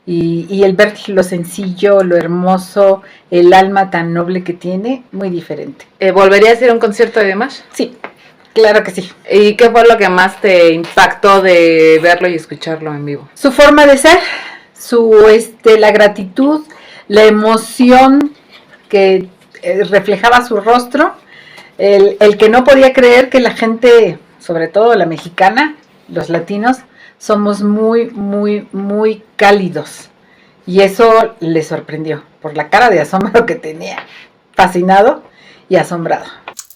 Y el ver lo sencillo, lo hermoso, el alma tan noble que tiene, muy diferente. ¿Volverías a ir a un concierto de Dimash? Sí, claro que sí. ¿Y qué fue lo que más te impactó de verlo y escucharlo en vivo? Su forma de ser, la gratitud, la emoción que reflejaba su rostro, el que no podía creer que la gente, sobre todo la mexicana, los latinos, somos muy, muy, muy cálidos. Y eso le sorprendió por la cara de asombro que tenía. Fascinado y asombrado.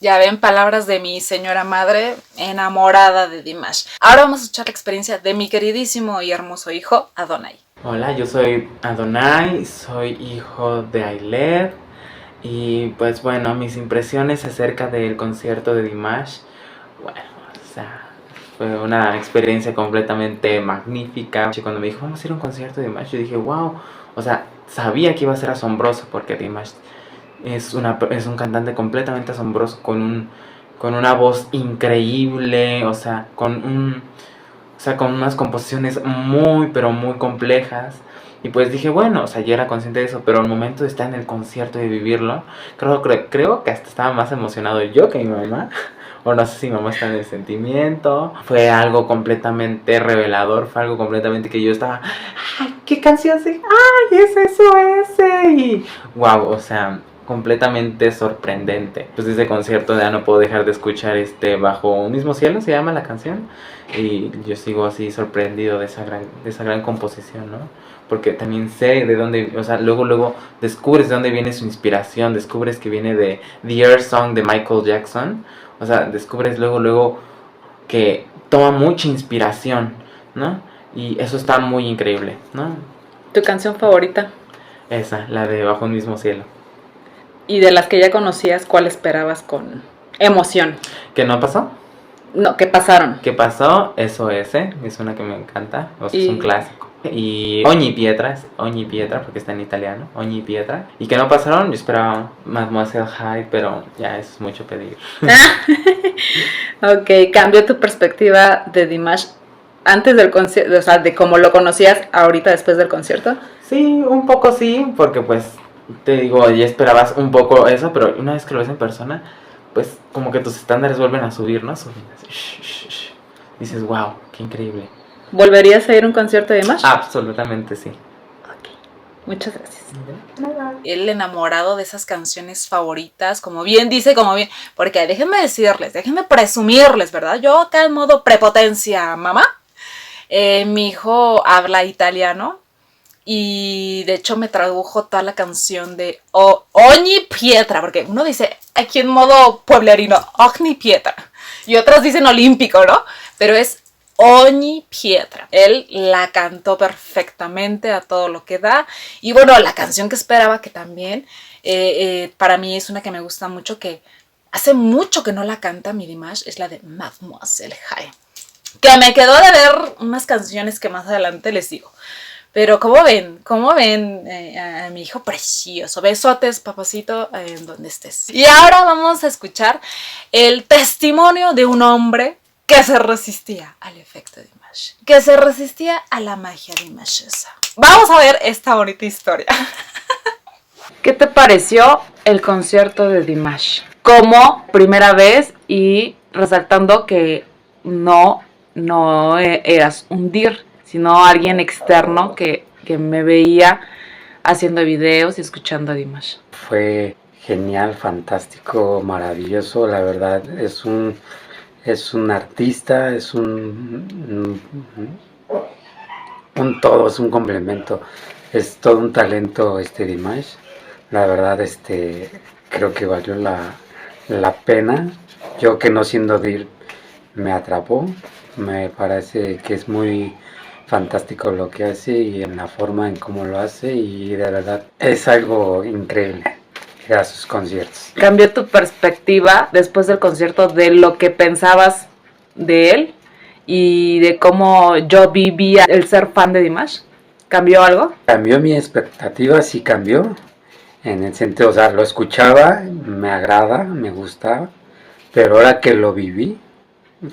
Ya ven, palabras de mi señora madre, enamorada de Dimash. Ahora vamos a escuchar la experiencia de mi queridísimo y hermoso hijo, Adonai. Hola, yo soy Adonai, soy hijo de Ailet. Y pues bueno, mis impresiones acerca del concierto de Dimash, bueno, o sea, fue una experiencia completamente magnífica. Cuando me dijo, vamos a ir a un concierto de Dimash, yo dije, wow, o sea, sabía que iba a ser asombroso porque Dimash es un cantante completamente asombroso con una voz increíble, o sea, con unas composiciones muy, pero muy complejas. Y pues dije, bueno, o sea, yo era consciente de eso, pero al momento de estar en el concierto y de vivirlo, creo que hasta estaba más emocionado yo que mi mamá. O no sé si mi mamá está en el sentimiento. Fue algo completamente revelador, fue algo completamente que yo estaba, ¡ay, qué canción sí! ¡Ay, es eso ese! Y wow, o sea, completamente sorprendente. Pues ese concierto ya no puedo dejar de escuchar Bajo un mismo cielo, se llama la canción. Y yo sigo así sorprendido de esa gran composición, ¿no? Porque también sé de dónde, o sea, luego descubres de dónde viene su inspiración, descubres que viene de The Earth Song de Michael Jackson, o sea, descubres luego que toma mucha inspiración, ¿no? Y eso está muy increíble, ¿no? ¿Tu canción favorita? Esa, la de Bajo un mismo cielo. ¿Y de las que ya conocías, cuál esperabas con emoción? ¿Qué no pasó? No, ¿qué pasaron? ¿Qué pasó? SOS, es una que me encanta, o sea, es un clásico. y Ogni Pietra, porque está en italiano, Ogni Pietra, y que no pasaron. Yo esperaba Mademoiselle High, pero ya es mucho pedir. Ok, cambió tu perspectiva de Dimash antes del concierto, o sea, de cómo lo conocías ahorita después del concierto. Sí, un poco sí, porque pues te digo, ya esperabas un poco eso, pero una vez que lo ves en persona, pues como que tus estándares vuelven a subir, ¿no? Suben así, dices, wow, qué increíble. ¿Volverías a ir a un concierto de Dimash? Absolutamente sí. Ok, muchas gracias. El enamorado de esas canciones favoritas, como bien dice, porque déjenme presumirles, ¿verdad? Yo acá en modo prepotencia, mamá. Mi hijo habla italiano y de hecho me tradujo toda la canción de Ogni Pietra, porque uno dice aquí en modo pueblerino, Ogni Pietra, y otros dicen olímpico, ¿no? Pero es Ogni Pietra. Él la cantó perfectamente a todo lo que da. Y bueno, la canción que esperaba, que también para mí es una que me gusta mucho, que hace mucho que no la canta mi Dimash, es la de Mademoiselle High. Que me quedó de ver unas canciones que más adelante les digo. Pero ¿cómo ven a mi hijo precioso? Besotes, papacito, en donde estés. Y ahora vamos a escuchar el testimonio de un hombre que se resistía al efecto de Dimash, que se resistía a la magia dimashosa. Vamos a ver esta bonita historia. ¿Qué te pareció el concierto de Dimash? Como primera vez y resaltando que no eras un dir, sino alguien externo que me veía haciendo videos y escuchando a Dimash. Fue genial, fantástico, maravilloso, la verdad, es un artista, es un todo, es un complemento, es todo un talento Dimash. La verdad, creo que valió la pena. Yo, que no siendo dir, me atrapó. Me parece que es muy fantástico lo que hace y en la forma en cómo lo hace, y de verdad es algo increíble a sus conciertos. ¿Cambió tu perspectiva después del concierto de lo que pensabas de él y de cómo yo vivía el ser fan de Dimash? ¿Cambió algo? Cambió mi expectativa, sí cambió, en el sentido, o sea, lo escuchaba, me agrada, me gusta, pero ahora que lo viví,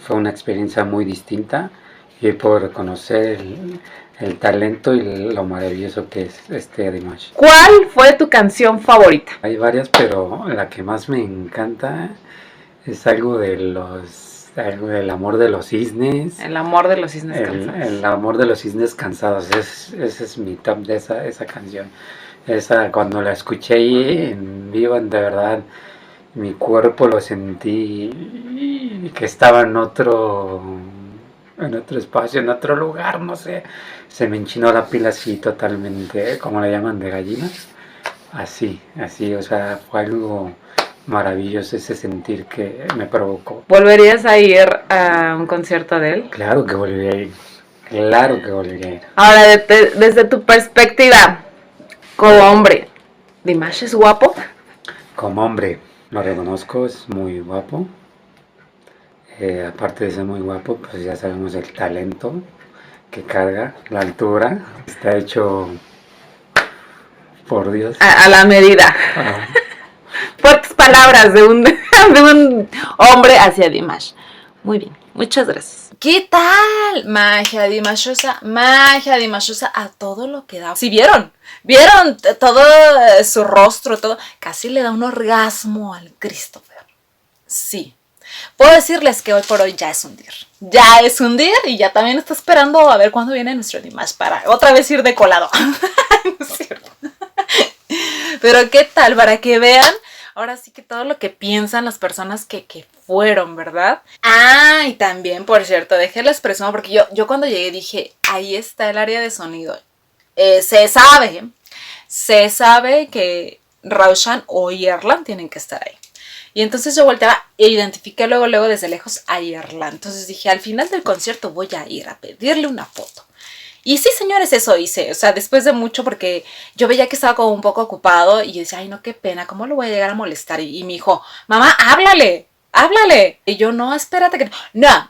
fue una experiencia muy distinta y puedo reconocer el talento y lo maravilloso que es Dimash. ¿Cuál fue tu canción favorita? Hay varias, pero la que más me encanta es algo del amor de los cisnes. El amor de los cisnes cansados. El amor de los cisnes cansados, ese es mi top de esa canción. Esa, cuando la escuché en vivo, de verdad, mi cuerpo lo sentí que estaba en otro espacio, en otro lugar, no sé. Se me enchinó la piel así totalmente, como le llaman, de gallina. Así, o sea, fue algo maravilloso ese sentir que me provocó. ¿Volverías a ir a un concierto de él? Claro que volvería a ir. Claro que volvería a ir. Ahora, desde tu perspectiva, como hombre, ¿Dimash es guapo? Como hombre, lo reconozco, es muy guapo. Aparte de ser muy guapo, pues ya sabemos el talento que carga, la altura. Está hecho por Dios. A la medida. Ah, Fuertes palabras de un hombre hacia Dimash. Muy bien, muchas gracias. ¿Qué tal? Magia dimashosa a todo lo que da. ¿Sí vieron todo su rostro, todo? Casi le da un orgasmo al Christopher. Sí. Puedo decirles que hoy por hoy ya es un dir. Ya es un dir y ya también está esperando a ver cuándo viene nuestro Dimash para otra vez ir de colado. No es cierto. Pero ¿qué tal? Para que vean ahora sí que todo lo que piensan las personas que fueron, ¿verdad? Ah, y también, por cierto, déjenles presumo, porque yo cuando llegué dije, ahí está el área de sonido. Se sabe que Raushan o Yerlan tienen que estar ahí. Y entonces yo volteaba e identifiqué luego desde lejos a Yerlan. Entonces dije, al final del concierto voy a ir a pedirle una foto. Y sí, señores, eso hice, o sea, después de mucho, porque yo veía que estaba como un poco ocupado y yo decía, ay, no, qué pena, ¿cómo lo voy a llegar a molestar? Y me dijo, mamá, háblale. Y yo, no, espérate que no,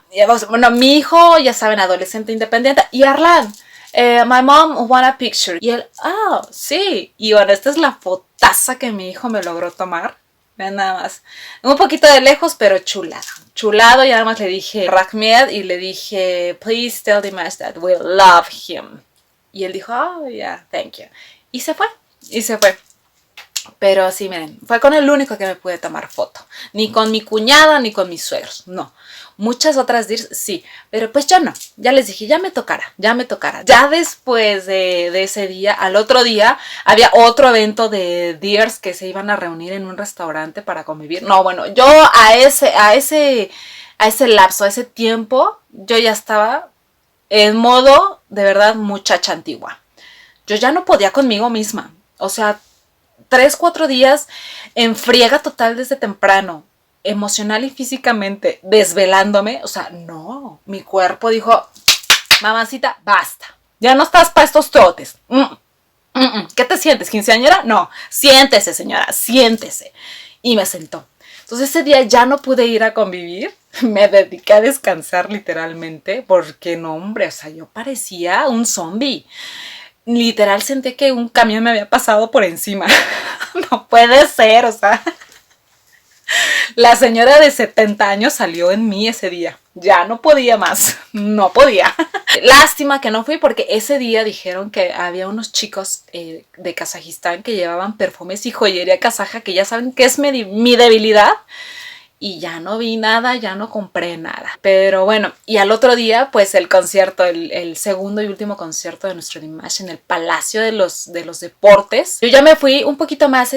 mi hijo, ya saben, adolescente independiente, y Arlan, My mom want a picture. Y él, sí. Y bueno, esta es la fotaza que mi hijo me logró tomar. Vean nada más. Un poquito de lejos, pero chulado. Chulado, y nada más le dije Rahmed y le dije, please tell Dimash that we love him. Y él dijo, yeah, thank you. Y se fue. Pero sí, miren, fue con el único que me pude tomar foto. Ni con mi cuñada, ni con mis suegros, no. Muchas otras DIRs sí, pero pues yo no. Ya les dije, ya me tocará. Ya después de ese día, al otro día, había otro evento de DIRs que se iban a reunir en un restaurante para convivir. No, bueno, yo a ese lapso, a ese tiempo, yo ya estaba en modo, de verdad, muchacha antigua. Yo ya no podía conmigo misma. O sea, 3, 4 días en friega total desde temprano, emocional y físicamente, desvelándome. O sea, no, mi cuerpo dijo, mamacita, basta, ya no estás para estos trotes. ¿Qué te sientes, quinceañera? No, siéntese, señora, siéntese. Y me sentó. Entonces ese día ya no pude ir a convivir, me dediqué a descansar literalmente, porque no, hombre, o sea, yo parecía un zombie. Literal sentí que un camión me había pasado por encima. No puede ser, o sea. La señora de 70 años salió en mí ese día. Ya no podía más. No podía. Lástima que no fui porque ese día dijeron que había unos chicos de Kazajistán que llevaban perfumes y joyería kazaja, que ya saben que es mi debilidad. Y ya no vi nada, ya no compré nada. Pero bueno, y al otro día, pues el concierto, el segundo y último concierto de nuestro Dimash en el Palacio de los Deportes. Yo ya me fui un poquito más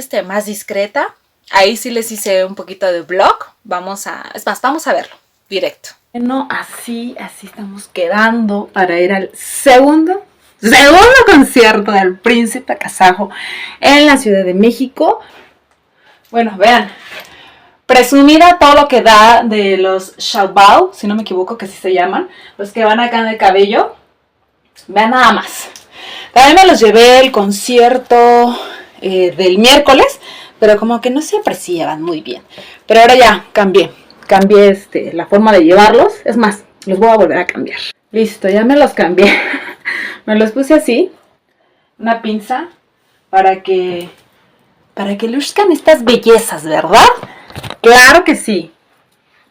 discreta. Ahí sí les hice un poquito de vlog. Es más, vamos a verlo directo. Bueno, así estamos quedando para ir al segundo concierto del Príncipe Kazajo en la Ciudad de México. Bueno, vean. Presumida todo lo que da de los Xiaobao, si no me equivoco que así se llaman, los que van acá en el cabello. Vean nada más. También me los llevé el concierto del miércoles, pero como que no se apreciaban muy bien. Pero ahora ya cambié la forma de llevarlos. Es más, los voy a volver a cambiar. Listo, ya me los cambié. Me los puse así, una pinza, para que luzcan estas bellezas, ¿verdad? Claro que sí.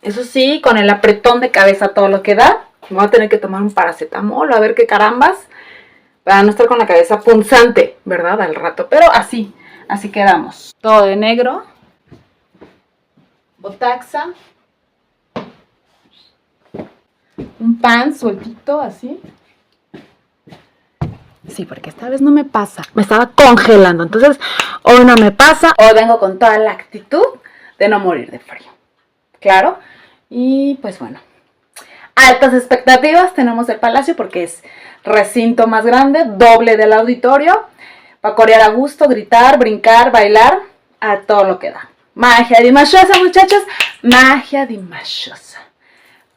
Eso sí, con el apretón de cabeza todo lo que da. Me voy a tener que tomar un paracetamol, a ver qué carambas, para no estar con la cabeza punzante, ¿verdad? Al rato. Pero así quedamos. Todo de negro. Botaxa. Un pan sueltito, así. Sí, porque esta vez no me pasa. Me estaba congelando. Entonces, hoy no me pasa. Hoy vengo con toda la actitud de no morir de frío. Claro. Y pues bueno. Altas expectativas tenemos del Palacio porque es recinto más grande, doble del auditorio. Para corear a gusto, gritar, brincar, bailar, a todo lo que da. Magia dimashosa, muchachos. Magia dimashosa.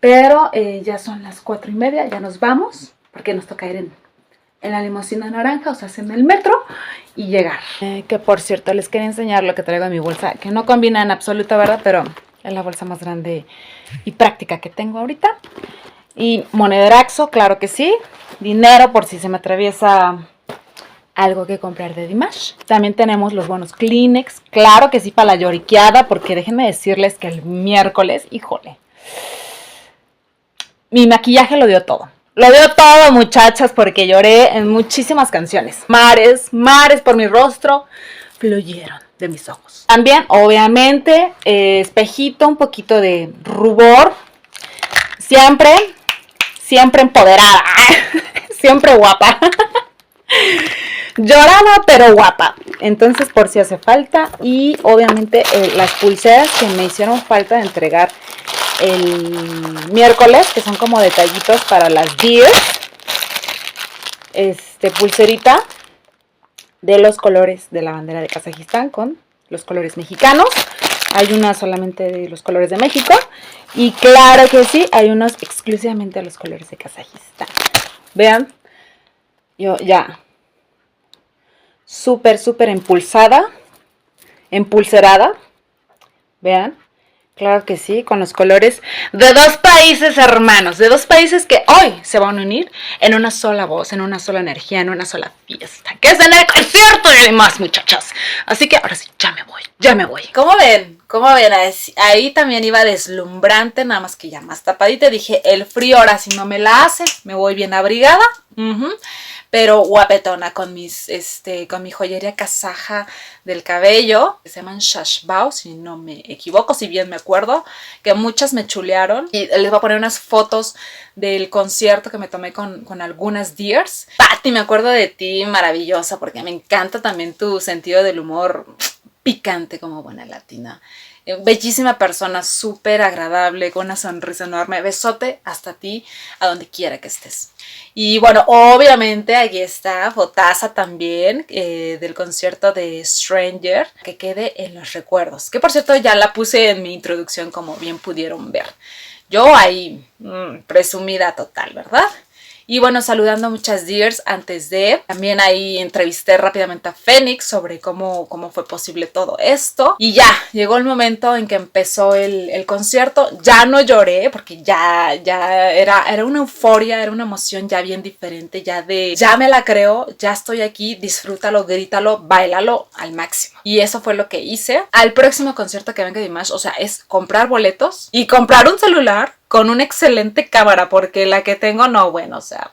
Pero ya son las 4:30, ya nos vamos. Porque nos toca ir en la limusina naranja, o sea, en el metro y llegar. Que por cierto, les quería enseñar lo que traigo en mi bolsa, que no combina en absoluta, ¿verdad? Pero es la bolsa más grande y práctica que tengo ahorita. Y monederaxo, claro que sí. Dinero por si se me atraviesa algo que comprar de Dimash. También tenemos los buenos Kleenex, claro que sí, para la lloriqueada, porque déjenme decirles que el miércoles, híjole, mi maquillaje lo dio todo. Lo dio todo, muchachas, porque lloré en muchísimas canciones. Mares por mi rostro fluyeron de mis ojos. También, obviamente, espejito, un poquito de rubor. Siempre empoderada. Siempre guapa. Llorada, pero guapa. Entonces, por si hace falta. Y, obviamente, las pulseras que me hicieron falta de entregar el miércoles, que son como detallitos para las DIRs. Pulserita de los colores de la bandera de Kazajistán con los colores mexicanos. Hay una solamente de los colores de México. Y claro que sí, hay unos exclusivamente de los colores de Kazajistán. Vean, yo ya súper empulserada. Vean. Claro que sí, con los colores de dos países hermanos, de dos países que hoy se van a unir en una sola voz, en una sola energía, en una sola fiesta, que es en el concierto y demás, muchachas. Así que ahora sí, ya me voy. ¿Cómo ven? ¿Cómo ven? Ahí también iba deslumbrante, nada más que ya más tapadita. Dije, el frío ahora sí no me la hace, me voy bien abrigada. Pero guapetona con con mi joyería kazaja del cabello, que se llaman shashbao, si no me equivoco, si bien me acuerdo, que muchas me chulearon. Y les voy a poner unas fotos del concierto que me tomé con algunas dears. Patti, me acuerdo de ti, maravillosa, porque me encanta también tu sentido del humor picante como buena latina. Bellísima persona, súper agradable, con una sonrisa enorme. Besote hasta ti, a donde quiera que estés. Y bueno, obviamente aquí está fotaza también del concierto de Stranger, que quede en los recuerdos. Que por cierto ya la puse en mi introducción, como bien pudieron ver. Yo ahí, presumida total, ¿verdad? Y bueno, saludando a muchas dears antes de. También ahí entrevisté rápidamente a Fénix sobre cómo fue posible todo esto. Y ya, llegó el momento en que empezó el concierto. Ya no lloré porque ya era una euforia, era una emoción ya bien diferente. Ya me la creo, ya estoy aquí, disfrútalo, grítalo, báilalo al máximo. Y eso fue lo que hice. Al próximo concierto que venga Dimash, o sea, es comprar boletos y comprar un celular con una excelente cámara, porque la que tengo no, bueno, o sea,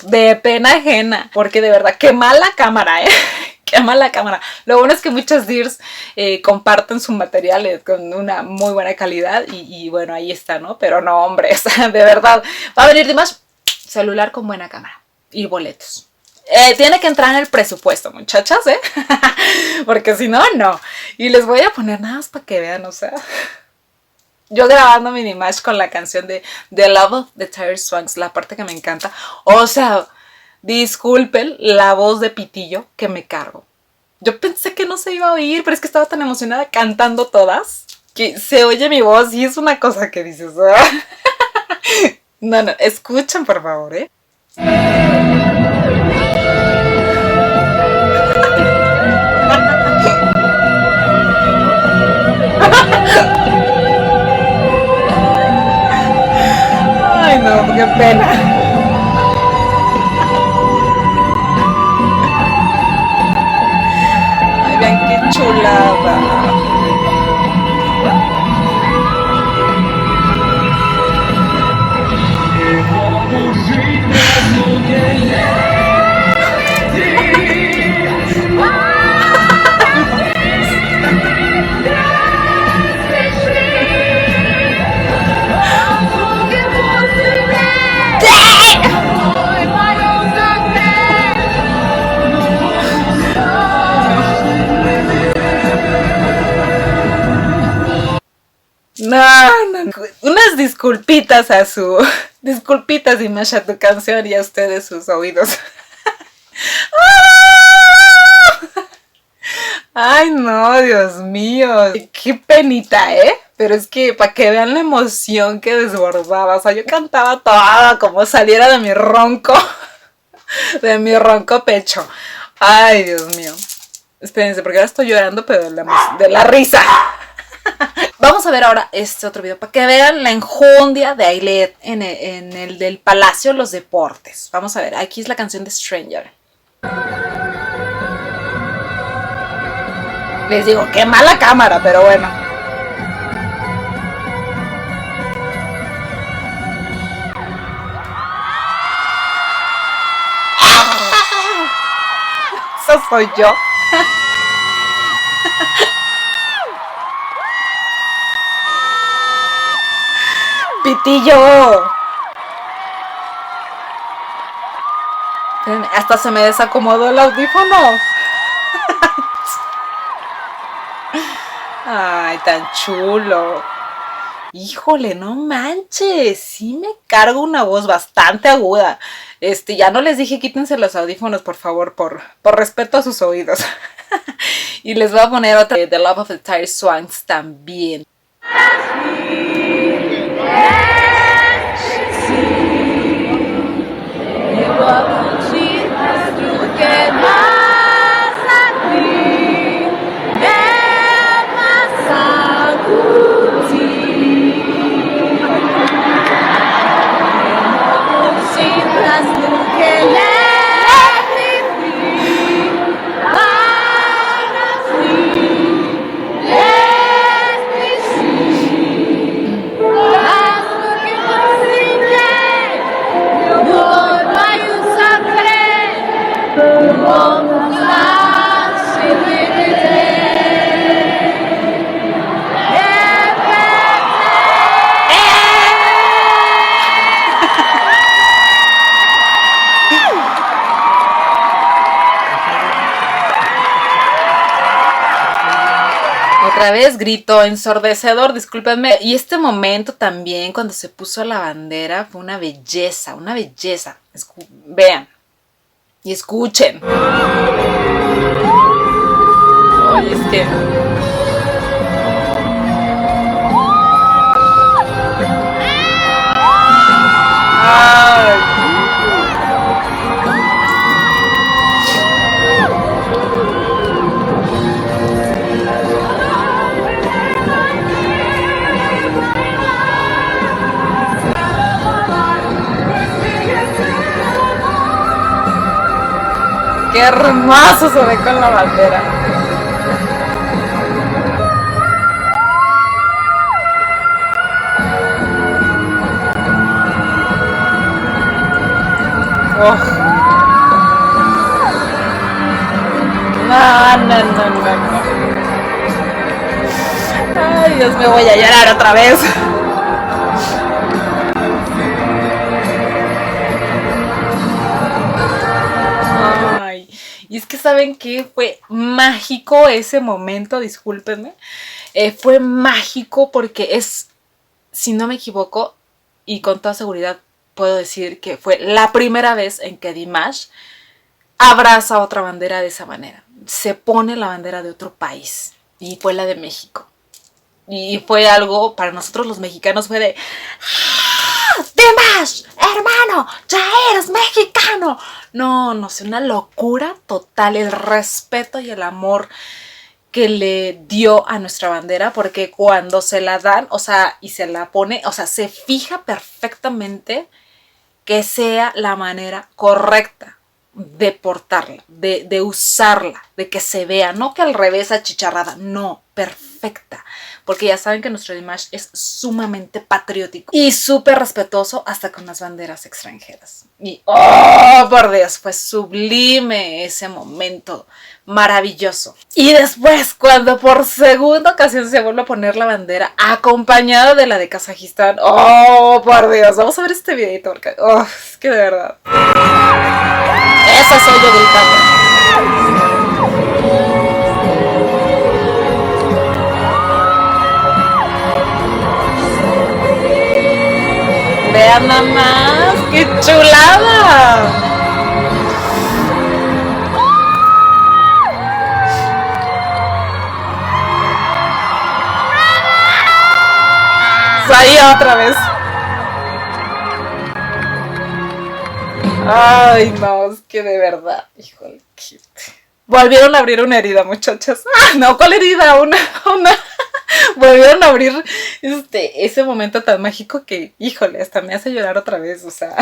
de pena ajena, porque de verdad, qué mala cámara, qué mala cámara. Lo bueno es que muchas dears comparten su material con una muy buena calidad y bueno, ahí está, ¿no? Pero no, hombre, o sea, de verdad, va a venir Dimash, celular con buena cámara y boletos. Tiene que entrar en el presupuesto, muchachas, porque si no, no. Y les voy a poner nada más para que vean, o sea, yo grabando mi Dimash con la canción de The Love of the Tired Swans, la parte que me encanta. O sea, disculpen la voz de pitillo que me cargo. Yo pensé que no se iba a oír, pero es que estaba tan emocionada cantando todas que se oye mi voz y es una cosa que dices. No, escuchen por favor, Ay, no, qué pena. Ay, vean qué chulada. No. Unas disculpitas disculpitas Dimash a tu canción y a ustedes sus oídos. Ay, no, Dios mío. Qué penita, Pero es que para que vean la emoción que desbordaba. O sea, yo cantaba toda como saliera de mi ronco. De mi ronco pecho. Ay, Dios mío. Espérense, porque ahora estoy llorando, pero de la risa. Vamos a ver ahora este otro video para que vean la enjundia de Ailet en el del Palacio de los Deportes. Vamos a ver, aquí es la canción de Stranger. Les digo, qué mala cámara, pero bueno. Eso soy yo. Pitillo. Hasta se me desacomodó el audífono. Ay, tan chulo. Híjole, no manches. Sí me cargo una voz bastante aguda. Ya no les dije quítense los audífonos, por favor, por respeto a sus oídos. Y les voy a poner otra de The Love of the Tired Swans también. Otra vez grito ensordecedor, discúlpenme. Y este momento también, cuando se puso la bandera, fue una belleza, una belleza. Vean y escuchen. Oye, es que... Ay. Qué hermoso se ve con la bandera. Oh. No. Ay, Dios, me voy a llorar otra vez. Ay, y es que saben que fue mágico ese momento, discúlpenme. Fue mágico porque es, si no me equivoco, y con toda seguridad puedo decir que fue la primera vez en que Dimash abraza otra bandera de esa manera. Se pone la bandera de otro país y fue la de México. Y fue algo, para nosotros los mexicanos fue de ¡Ah! ¡Dimash! ¡Hermano! ¡Ya eres mexicano! No sé, una locura total, el respeto y el amor que le dio a nuestra bandera, porque cuando se la dan, o sea, y se la pone, o sea, se fija perfectamente que sea la manera correcta de portarla, de usarla, de que se vea, no que al revés achicharrada, no, perfecta, porque ya saben que nuestro Dimash es sumamente patriótico y súper respetuoso hasta con las banderas extranjeras. Y, oh, por Dios, fue sublime ese momento, maravilloso. Y después, cuando por segunda ocasión se vuelve a poner la bandera, acompañada de la de Kazajistán, oh, por Dios, vamos a ver este videito, porque, oh, es que de verdad, esa soy yo gritando. Vean nada más, qué chulada. Ahí otra vez. Ay, no, es que de verdad, híjole. Volvieron a abrir una herida, muchachas. No, ¿cuál herida? Una. Volvieron a abrir ese momento tan mágico que, híjole, hasta me hace llorar otra vez, o sea.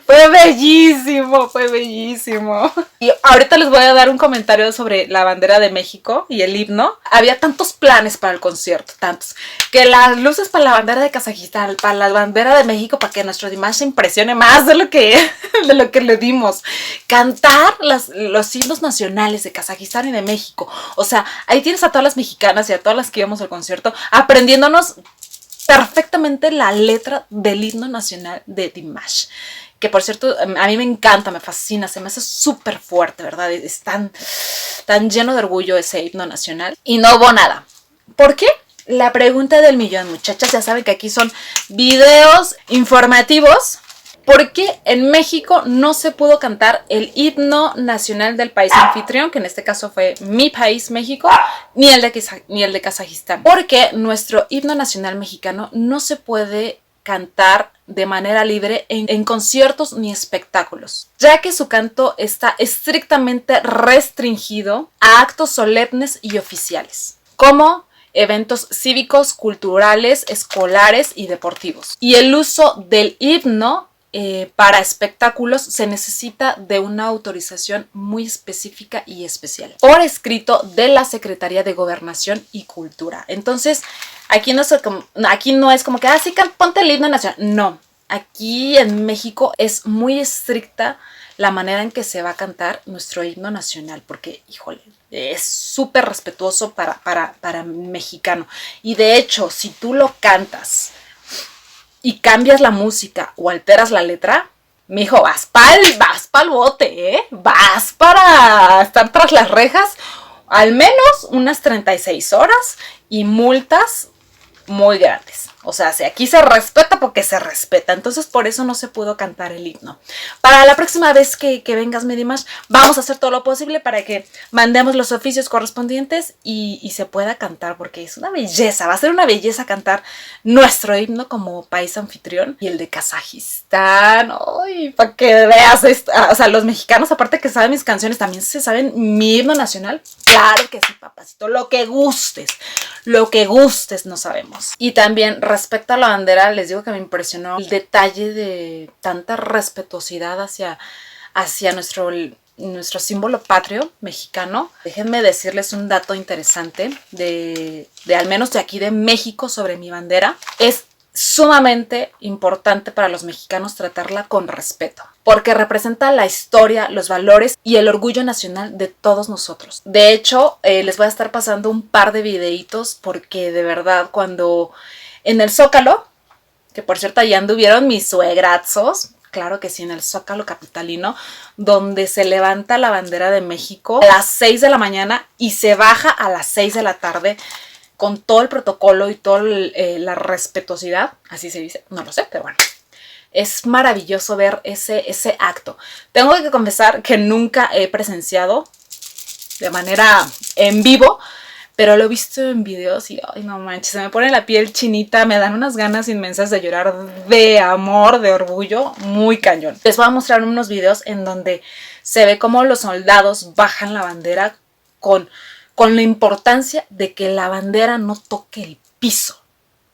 Fue bellísimo, fue bellísimo. Y ahorita les voy a dar un comentario sobre la bandera de México y el himno. Había tantos planes para el concierto, tantos. Que las luces para la bandera de Kazajistán, para la bandera de México, para que nuestro Dimash se impresione más de lo que le dimos. Cantar los himnos nacionales de Kazajistán y de México. O sea, ahí tienes a todas las mexicanas y a todas las que íbamos al concierto aprendiéndonos perfectamente la letra del himno nacional de Dimash. Que por cierto, a mí me encanta, me fascina, se me hace súper fuerte, ¿verdad? Es tan lleno de orgullo ese himno nacional. Y no hubo nada. ¿Por qué? La pregunta del millón, muchachas. Ya saben que aquí son videos informativos. ¿Por qué en México no se pudo cantar el himno nacional del país anfitrión, que en este caso fue mi país, México, ni el de Kazajistán? Porque nuestro himno nacional mexicano no se puede cantar de manera libre en conciertos ni espectáculos, ya que su canto está estrictamente restringido a actos solemnes y oficiales, como eventos cívicos, culturales, escolares y deportivos. Y el uso del himno para espectáculos se necesita de una autorización muy específica y especial por escrito de la Secretaría de Gobernación y Cultura. Entonces, aquí no es como que, sí, ponte el himno nacional. No, aquí en México es muy estricta la manera en que se va a cantar nuestro himno nacional, porque, híjole, es súper respetuoso para mexicano. Y de hecho, si tú lo cantas y cambias la música o alteras la letra, mijo, vas pa'l bote, ¿eh? Vas para estar tras las rejas al menos unas 36 horas y multas muy grandes. O sea, si aquí se respeta porque se respeta. Entonces por eso no se pudo cantar el himno. Para la próxima vez que vengas, mi Dimash, vamos a hacer todo lo posible para que mandemos los oficios correspondientes y se pueda cantar, porque es una belleza. Va a ser una belleza cantar nuestro himno como país anfitrión y el de Kazajistán. Ay, para que veas esto. O sea, los mexicanos, aparte que saben mis canciones, también se saben mi himno nacional. Claro que sí, papacito. Lo que gustes no sabemos. Y también respecto a la bandera, les digo que me impresionó el detalle de tanta respetuosidad hacia nuestro símbolo patrio mexicano. Déjenme decirles un dato interesante de al menos de aquí de México sobre mi bandera. Es sumamente importante para los mexicanos tratarla con respeto, porque representa la historia, los valores y el orgullo nacional de todos nosotros. De hecho, les voy a estar pasando un par de videitos, porque de verdad cuando en el Zócalo, que por cierto allá anduvieron mis suegrazos, claro que sí, en el Zócalo capitalino, donde se levanta la bandera de México a las 6 de la mañana y se baja a las 6 de la tarde, con todo el protocolo y toda la respetuosidad, así se dice, no lo sé, pero bueno. Es maravilloso ver ese acto. Tengo que confesar que nunca he presenciado de manera en vivo, pero lo he visto en videos y, ay, no manches, se me pone la piel chinita, me dan unas ganas inmensas de llorar de amor, de orgullo, muy cañón. Les voy a mostrar unos videos en donde se ve cómo los soldados bajan la bandera con la importancia de que la bandera no toque el piso.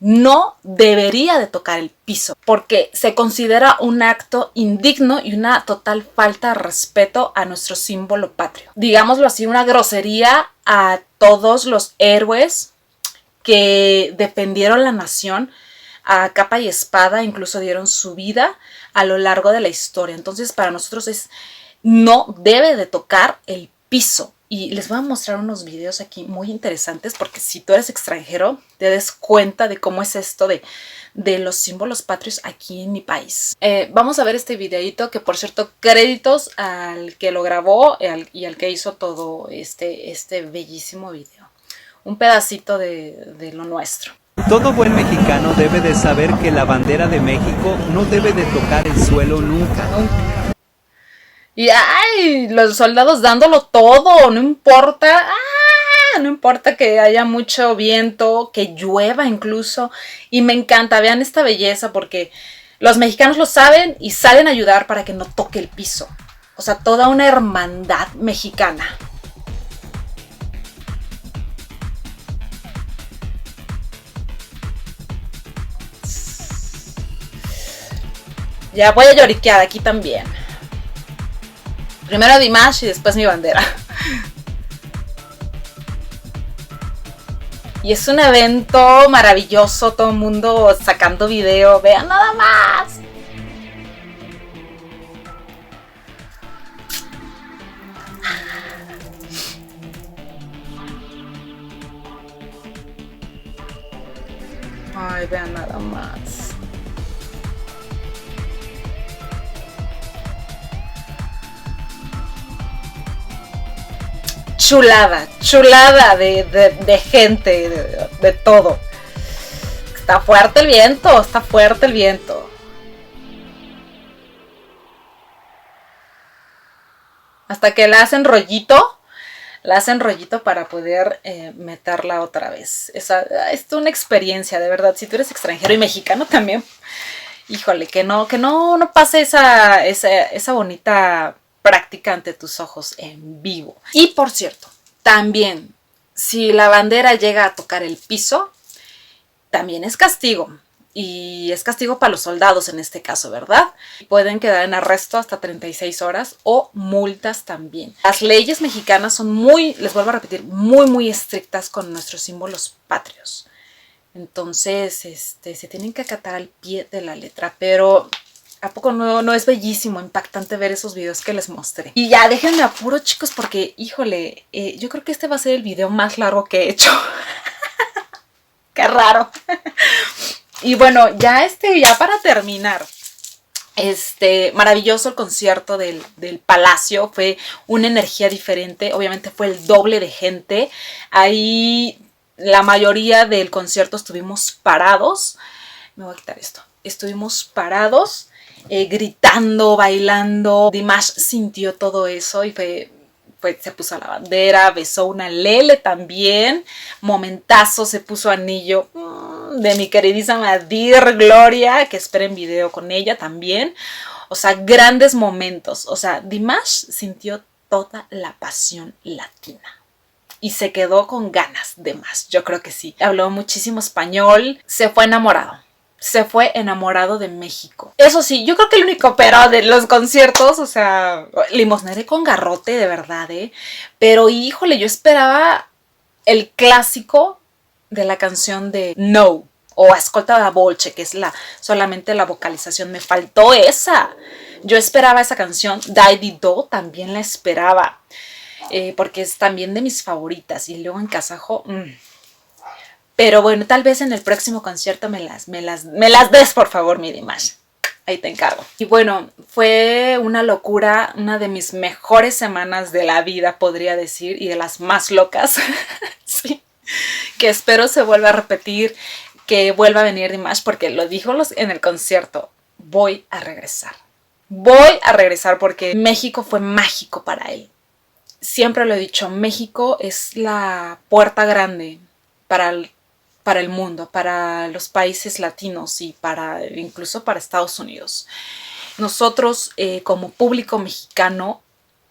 No debería de tocar el piso, porque se considera un acto indigno y una total falta de respeto a nuestro símbolo patrio. Digámoslo así, una grosería a todos los héroes que defendieron la nación a capa y espada, incluso dieron su vida a lo largo de la historia. Entonces para nosotros no debe de tocar el piso. Y les voy a mostrar unos videos aquí muy interesantes, porque si tú eres extranjero te des cuenta de cómo es esto de los símbolos patrios aquí en mi país. Vamos a ver este videito, que por cierto, créditos al que lo grabó y al que hizo todo este bellísimo video. Un pedacito de lo nuestro. Todo buen mexicano debe de saber que la bandera de México no debe de tocar el suelo nunca. Y ay, los soldados dándolo todo, no importa, no importa que haya mucho viento, que llueva incluso. Y me encanta, vean esta belleza, porque los mexicanos lo saben y salen a ayudar para que no toque el piso. O sea, toda una hermandad mexicana. Ya voy a lloriquear aquí también. Primero Dimash y después mi bandera. Y es un evento maravilloso, todo el mundo sacando video. Vean nada más. Ay, vean nada más. Chulada de gente, de todo. Está fuerte el viento, está fuerte el viento. Hasta que la hacen rollito para poder meterla otra vez. Es una experiencia, de verdad. Si tú eres extranjero y mexicano también, híjole, que no pase esa bonita práctica ante tus ojos en vivo. Y por cierto, también, si la bandera llega a tocar el piso, también es castigo. Y es castigo para los soldados en este caso, ¿verdad? Pueden quedar en arresto hasta 36 horas o multas también. Las leyes mexicanas son les vuelvo a repetir, muy estrictas con nuestros símbolos patrios. Entonces, se tienen que acatar al pie de la letra, pero ¿a poco no es bellísimo, impactante ver esos videos que les mostré? Y ya, déjenme apuro, chicos, porque, híjole, yo creo que este va a ser el video más largo que he hecho. Qué raro. Y bueno, ya para terminar, Maravilloso el concierto del Palacio, fue una energía diferente, obviamente fue el doble de gente. Ahí la mayoría del concierto estuvimos parados. Me voy a quitar esto. Estuvimos parados, gritando, bailando. Dimash sintió todo eso y se puso la bandera, besó una lele también, momentazo, se puso anillo de mi queridísima Dir Gloria, que esperen video con ella también. O sea, grandes momentos. O sea, Dimash sintió toda la pasión latina y se quedó con ganas de más. Yo creo que sí. Habló muchísimo español, se fue enamorado. Se fue enamorado de México. Eso sí, yo creo que el único pero de los conciertos, o sea, limosnero con garrote, de verdad, pero híjole, yo esperaba el clásico de la canción de No, o Ascolta la Voce, que es solamente la vocalización. Me faltó esa. Yo esperaba esa canción. Dai Di Do también la esperaba, porque es también de mis favoritas. Y luego en kazajo, Pero bueno, tal vez en el próximo concierto me las des, por favor, mi Dimash. Ahí te encargo. Y bueno, fue una locura, una de mis mejores semanas de la vida, podría decir, y de las más locas. Sí. Que espero se vuelva a repetir, que vuelva a venir Dimash, porque lo dijo en el concierto. Voy a regresar. Voy a regresar porque México fue mágico para él. Siempre lo he dicho, México es la puerta grande para el mundo, para los países latinos y incluso para Estados Unidos. Nosotros, como público mexicano,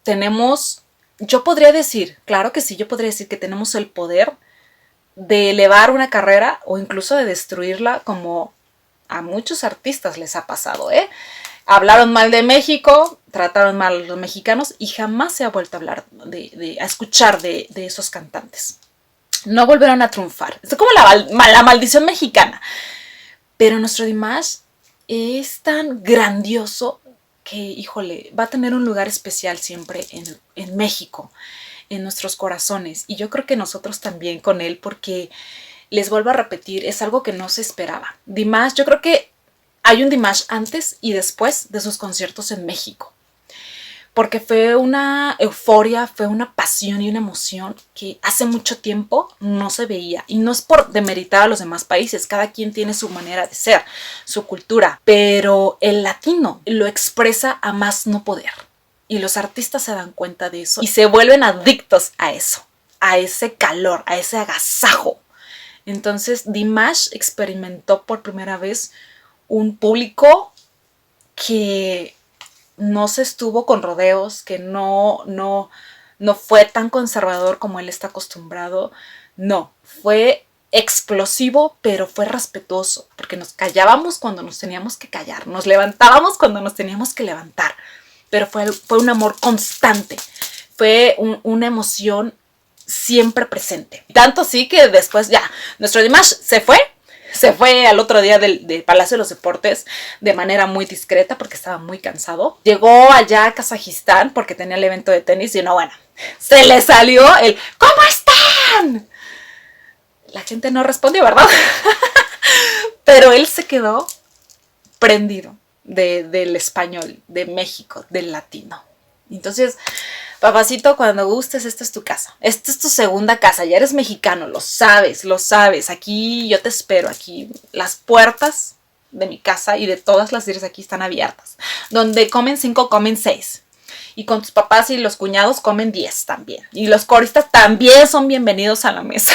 tenemos, yo podría decir, claro que sí, yo podría decir que tenemos el poder de elevar una carrera o incluso de destruirla, como a muchos artistas les ha pasado, Hablaron mal de México, trataron mal a los mexicanos y jamás se ha vuelto a hablar, a escuchar de esos cantantes. No volvieron a triunfar. Es como la maldición mexicana. Pero nuestro Dimash es tan grandioso que, híjole, va a tener un lugar especial siempre en México, en nuestros corazones. Y yo creo que nosotros también con él, porque les vuelvo a repetir, es algo que no se esperaba. Dimash, yo creo que hay un Dimash antes y después de sus conciertos en México. Porque fue una euforia, fue una pasión y una emoción que hace mucho tiempo no se veía. Y no es por demeritar a los demás países, cada quien tiene su manera de ser, su cultura. Pero el latino lo expresa a más no poder. Y los artistas se dan cuenta de eso y se vuelven adictos a eso, a ese calor, a ese agasajo. Entonces Dimash experimentó por primera vez un público que no se estuvo con rodeos, que no fue tan conservador como él está acostumbrado. No, fue explosivo, pero fue respetuoso, porque nos callábamos cuando nos teníamos que callar, nos levantábamos cuando nos teníamos que levantar, pero fue un amor constante, fue una emoción siempre presente. Tanto sí que después ya, nuestro Dimash se fue al otro día del Palacio de los Deportes de manera muy discreta porque estaba muy cansado. Llegó allá a Kazajistán porque tenía el evento de tenis y bueno, se le salió el ¿cómo están? La gente no respondió, ¿verdad? Pero él se quedó prendido del español, de México, del latino. Entonces, papacito, cuando gustes, esta es tu casa. Esta es tu segunda casa. Ya eres mexicano, lo sabes. Aquí yo te espero. Aquí las puertas de mi casa y de todas las dires aquí están abiertas. Donde comen 5, comen 6. Y con tus papás y los cuñados comen 10 también. Y los coristas también son bienvenidos a la mesa.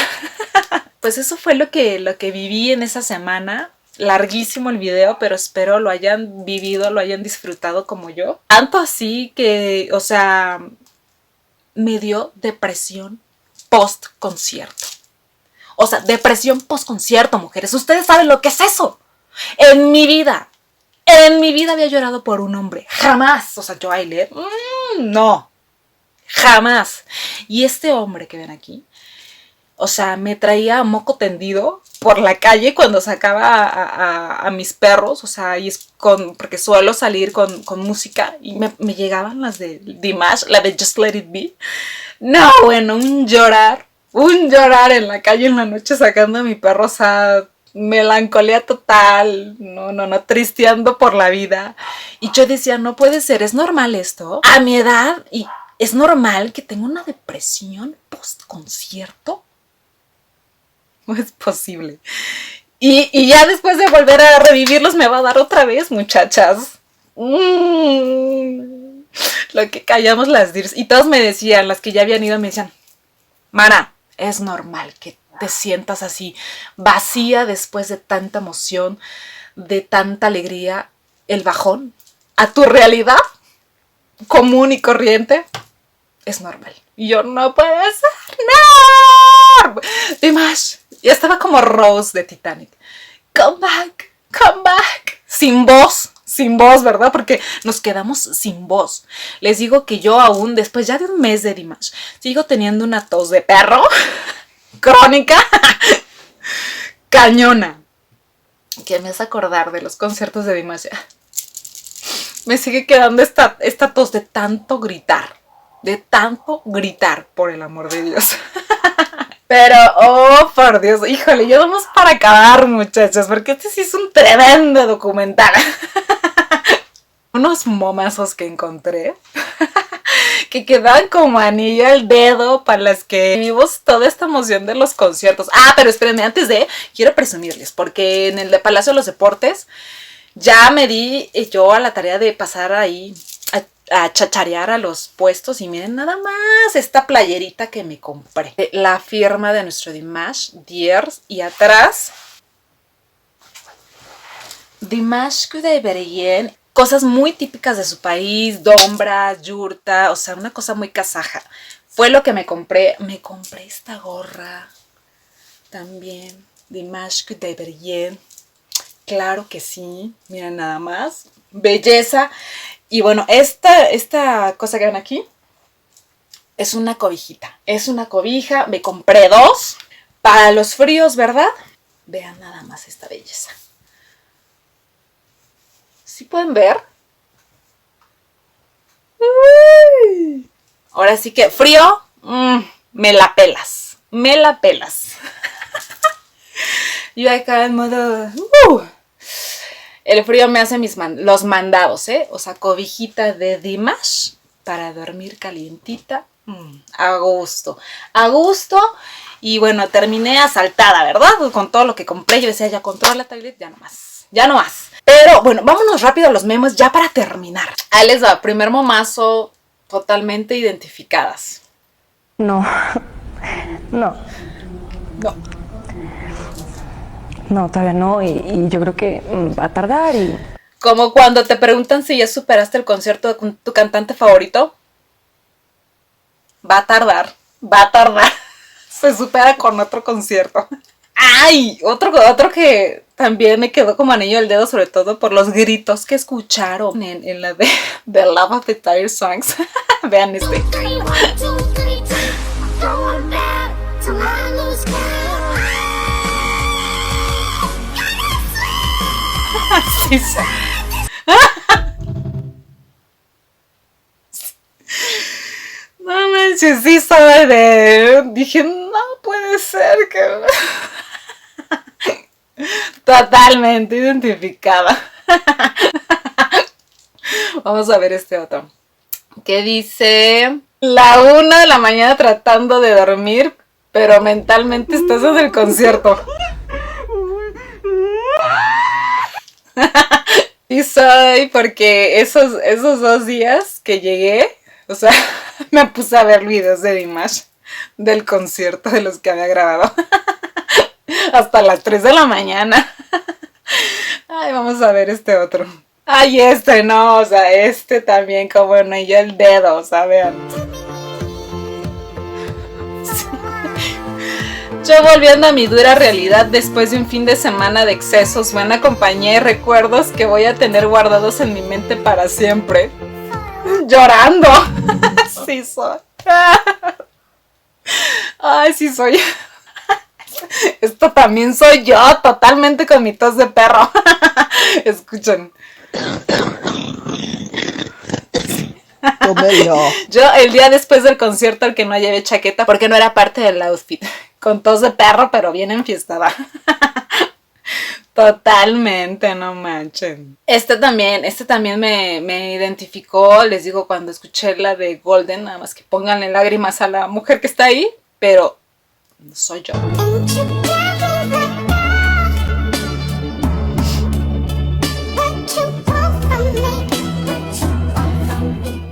Pues eso fue lo que viví en esa semana. Larguísimo el video, pero espero lo hayan vivido, lo hayan disfrutado como yo. Tanto así que, o sea, me dio depresión post-concierto. O sea, depresión post-concierto, mujeres. Ustedes saben lo que es eso. En mi vida había llorado por un hombre. Jamás. O sea, yo Ailet, no. Jamás. Y este hombre que ven aquí, o sea, me traía moco tendido por la calle cuando sacaba a mis perros, o sea, porque suelo salir con música y me llegaban las de Dimash, la de Just Let It Be. No, bueno, un llorar en la calle en la noche sacando a mi perro, o sea, melancolía total, no, tristeando por la vida. Y yo decía, no puede ser, ¿es normal esto? A mi edad, y ¿es normal que tenga una depresión post-concierto? No es posible. Y ya después de volver a revivirlos me va a dar otra vez, muchachas. Lo que callamos las DIRs. Y todos me decían, las que ya habían ido, me decían, Mara, es normal que te sientas así vacía después de tanta emoción, de tanta alegría, el bajón a tu realidad común y corriente es normal. Y yo, no puede ser, no. Dimash, ya estaba como Rose de Titanic. Come back, come back. Sin voz, ¿verdad? Porque nos quedamos sin voz. Les digo que yo aún, después ya de un mes de Dimash, sigo teniendo una tos de perro crónica, cañona, que me hace acordar de los conciertos de Dimash. Me sigue quedando esta tos de tanto gritar, por el amor de Dios. Pero, oh, por Dios, híjole, ya vamos para acabar, muchachos, porque este sí es un tremendo documental. Unos momazos que encontré que quedan como anillo al dedo para las que vivimos toda esta emoción de los conciertos. Ah, pero espérenme, quiero presumirles, porque en el de Palacio de los Deportes ya me di yo a la tarea de pasar ahí a chacharear a los puestos y miren nada más esta playerita que me compré. La firma de nuestro Dimash, Diers, y atrás Dimash Kudaibergen. Cosas muy típicas de su país, dombra, yurta, o sea, una cosa muy kazaja. Fue lo que me compré. Me compré esta gorra también, Dimash Kudaibergen. Claro que sí, miren nada más. Belleza. Y bueno, esta cosa que ven aquí es una cobijita. Es una cobija, me compré 2 para los fríos, ¿verdad? Vean nada más esta belleza. ¿Sí pueden ver? Uy. Ahora sí que frío, me la pelas. Yo acá en modo... El frío me hace los mandados, ¿eh? O sea, cobijita de Dimash para dormir calientita. A gusto. Y bueno, terminé asaltada, ¿verdad? Con todo lo que compré. Yo decía, ya controla, Tyler, ya no más. Pero bueno, vámonos rápido a los memes ya para terminar. Ahí les va, primer momazo, totalmente identificadas. No, todavía no, y yo creo que va a tardar y... Como cuando te preguntan si ya superaste el concierto de tu cantante favorito. Va a tardar. Se supera con otro concierto. ¡Ay! Otro que también me quedó como anillo al dedo, sobre todo por los gritos que escucharon en la de Love of the Tire Songs. Vean este. Así son. No manches, sí soy de... Dije, no puede ser que... Totalmente identificada. Vamos a ver este otro. Que dice... La 1 de la mañana tratando de dormir, pero mentalmente estás en el concierto. Y soy porque esos 2 días que llegué, o sea, me puse a ver videos de Dimash del concierto de los que había grabado. Hasta las 3 de la mañana. Ay, vamos a ver este otro. Ay, no, o sea, también como anillo el dedo, o sea, vean. Yo volviendo a mi dura realidad después de un fin de semana de excesos, buena compañía y recuerdos que voy a tener guardados en mi mente para siempre. Llorando. Sí soy. Ay, sí soy. Esto también soy yo, totalmente con mi tos de perro. Escuchen. Yo el día después del concierto al que no llevé chaqueta porque no era parte del outfit. Con tos de perro, pero bien enfiestada. Totalmente, no manchen. Este también me identificó, les digo, cuando escuché la de Golden, nada más que pónganle lágrimas a la mujer que está ahí, pero soy yo.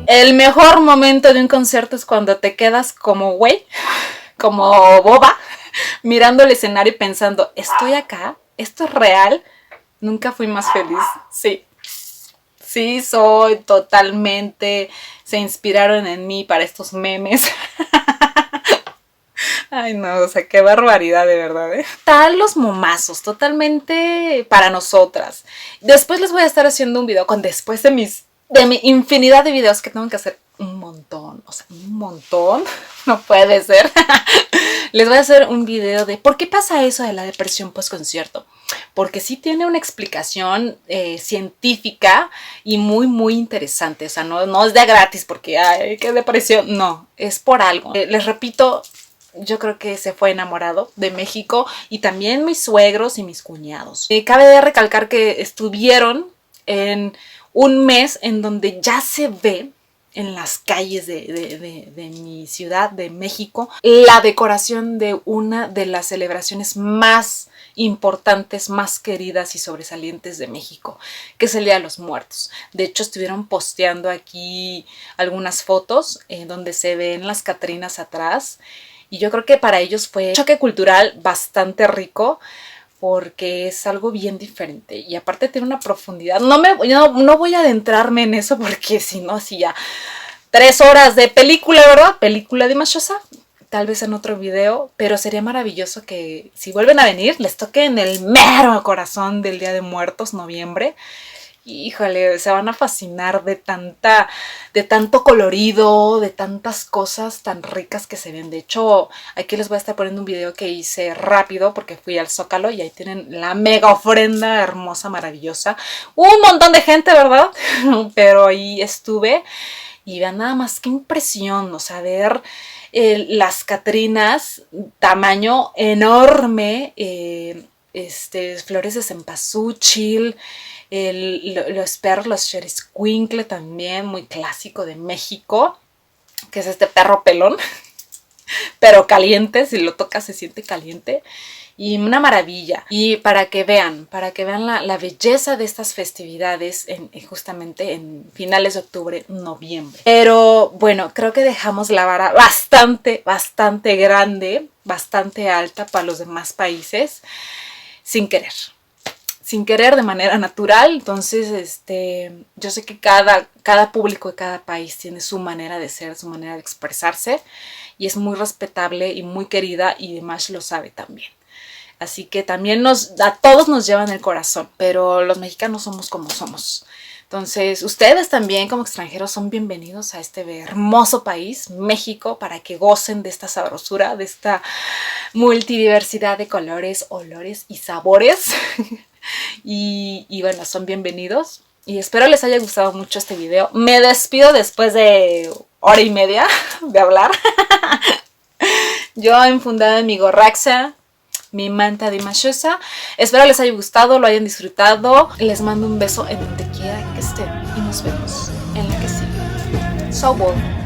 El mejor momento de un concierto es cuando te quedas como güey, como boba, mirando el escenario y pensando, ¿estoy acá? ¿Esto es real? Nunca fui más feliz. Sí, soy totalmente. Se inspiraron en mí para estos memes. Ay, no, o sea, qué barbaridad, de verdad, ¿eh? Tal los momazos, totalmente para nosotras. Después les voy a estar haciendo un video después de mi infinidad de videos que tengo que hacer. Un montón, o sea, un montón. No puede ser. Les voy a hacer un video de por qué pasa eso de la depresión post-concierto. Porque sí tiene una explicación científica y muy, muy interesante. O sea, no es de gratis porque, ay, qué depresión. No, es por algo. Les repito, yo creo que se fue enamorado de México y también mis suegros y mis cuñados. Cabe de recalcar que estuvieron en un mes en donde ya se ve en las calles de mi ciudad, de México, la decoración de una de las celebraciones más importantes, más queridas y sobresalientes de México, que es el Día de los Muertos. De hecho, estuvieron posteando aquí algunas fotos donde se ven las Catrinas atrás, y yo creo que para ellos fue un choque cultural bastante rico, porque es algo bien diferente y aparte tiene una profundidad. No voy a adentrarme en eso porque si no, así ya 3 horas de película, ¿verdad? Película de Mashosa, tal vez en otro video, pero sería maravilloso que si vuelven a venir les toque en el mero corazón del Día de Muertos, noviembre. Híjole, se van a fascinar de tanto colorido, de tantas cosas tan ricas que se ven. De hecho, aquí les voy a estar poniendo un video que hice rápido porque fui al Zócalo y ahí tienen la mega ofrenda hermosa, maravillosa. Un montón de gente, ¿verdad? Pero ahí estuve y vean nada más qué impresión, o sea, ver las Catrinas, tamaño enorme, flores de cempasúchil, los perros, los xeriscuincle también, muy clásico de México, que es este perro pelón, pero caliente, si lo tocas se siente caliente, y una maravilla. Y para que vean la belleza de estas festividades justamente en finales de octubre, noviembre. Pero bueno, creo que dejamos la vara bastante grande, bastante alta para los demás países, sin querer, de manera natural. Entonces, yo sé que cada público de cada país tiene su manera de ser, su manera de expresarse, y es muy respetable y muy querida, y Dimash lo sabe también. Así que también a todos nos llevan el corazón, pero los mexicanos somos como somos. Entonces, ustedes también como extranjeros son bienvenidos a este hermoso país, México, para que gocen de esta sabrosura, de esta multidiversidad de colores, olores y sabores. Y bueno, son bienvenidos. Y espero les haya gustado mucho este video. Me despido después de 1h30 de hablar. Yo enfundada en mi gorraxa, mi manta de Mashosa. Espero les haya gustado, lo hayan disfrutado. Les mando un beso en donde quiera que estén y nos vemos en la que sigue. So well.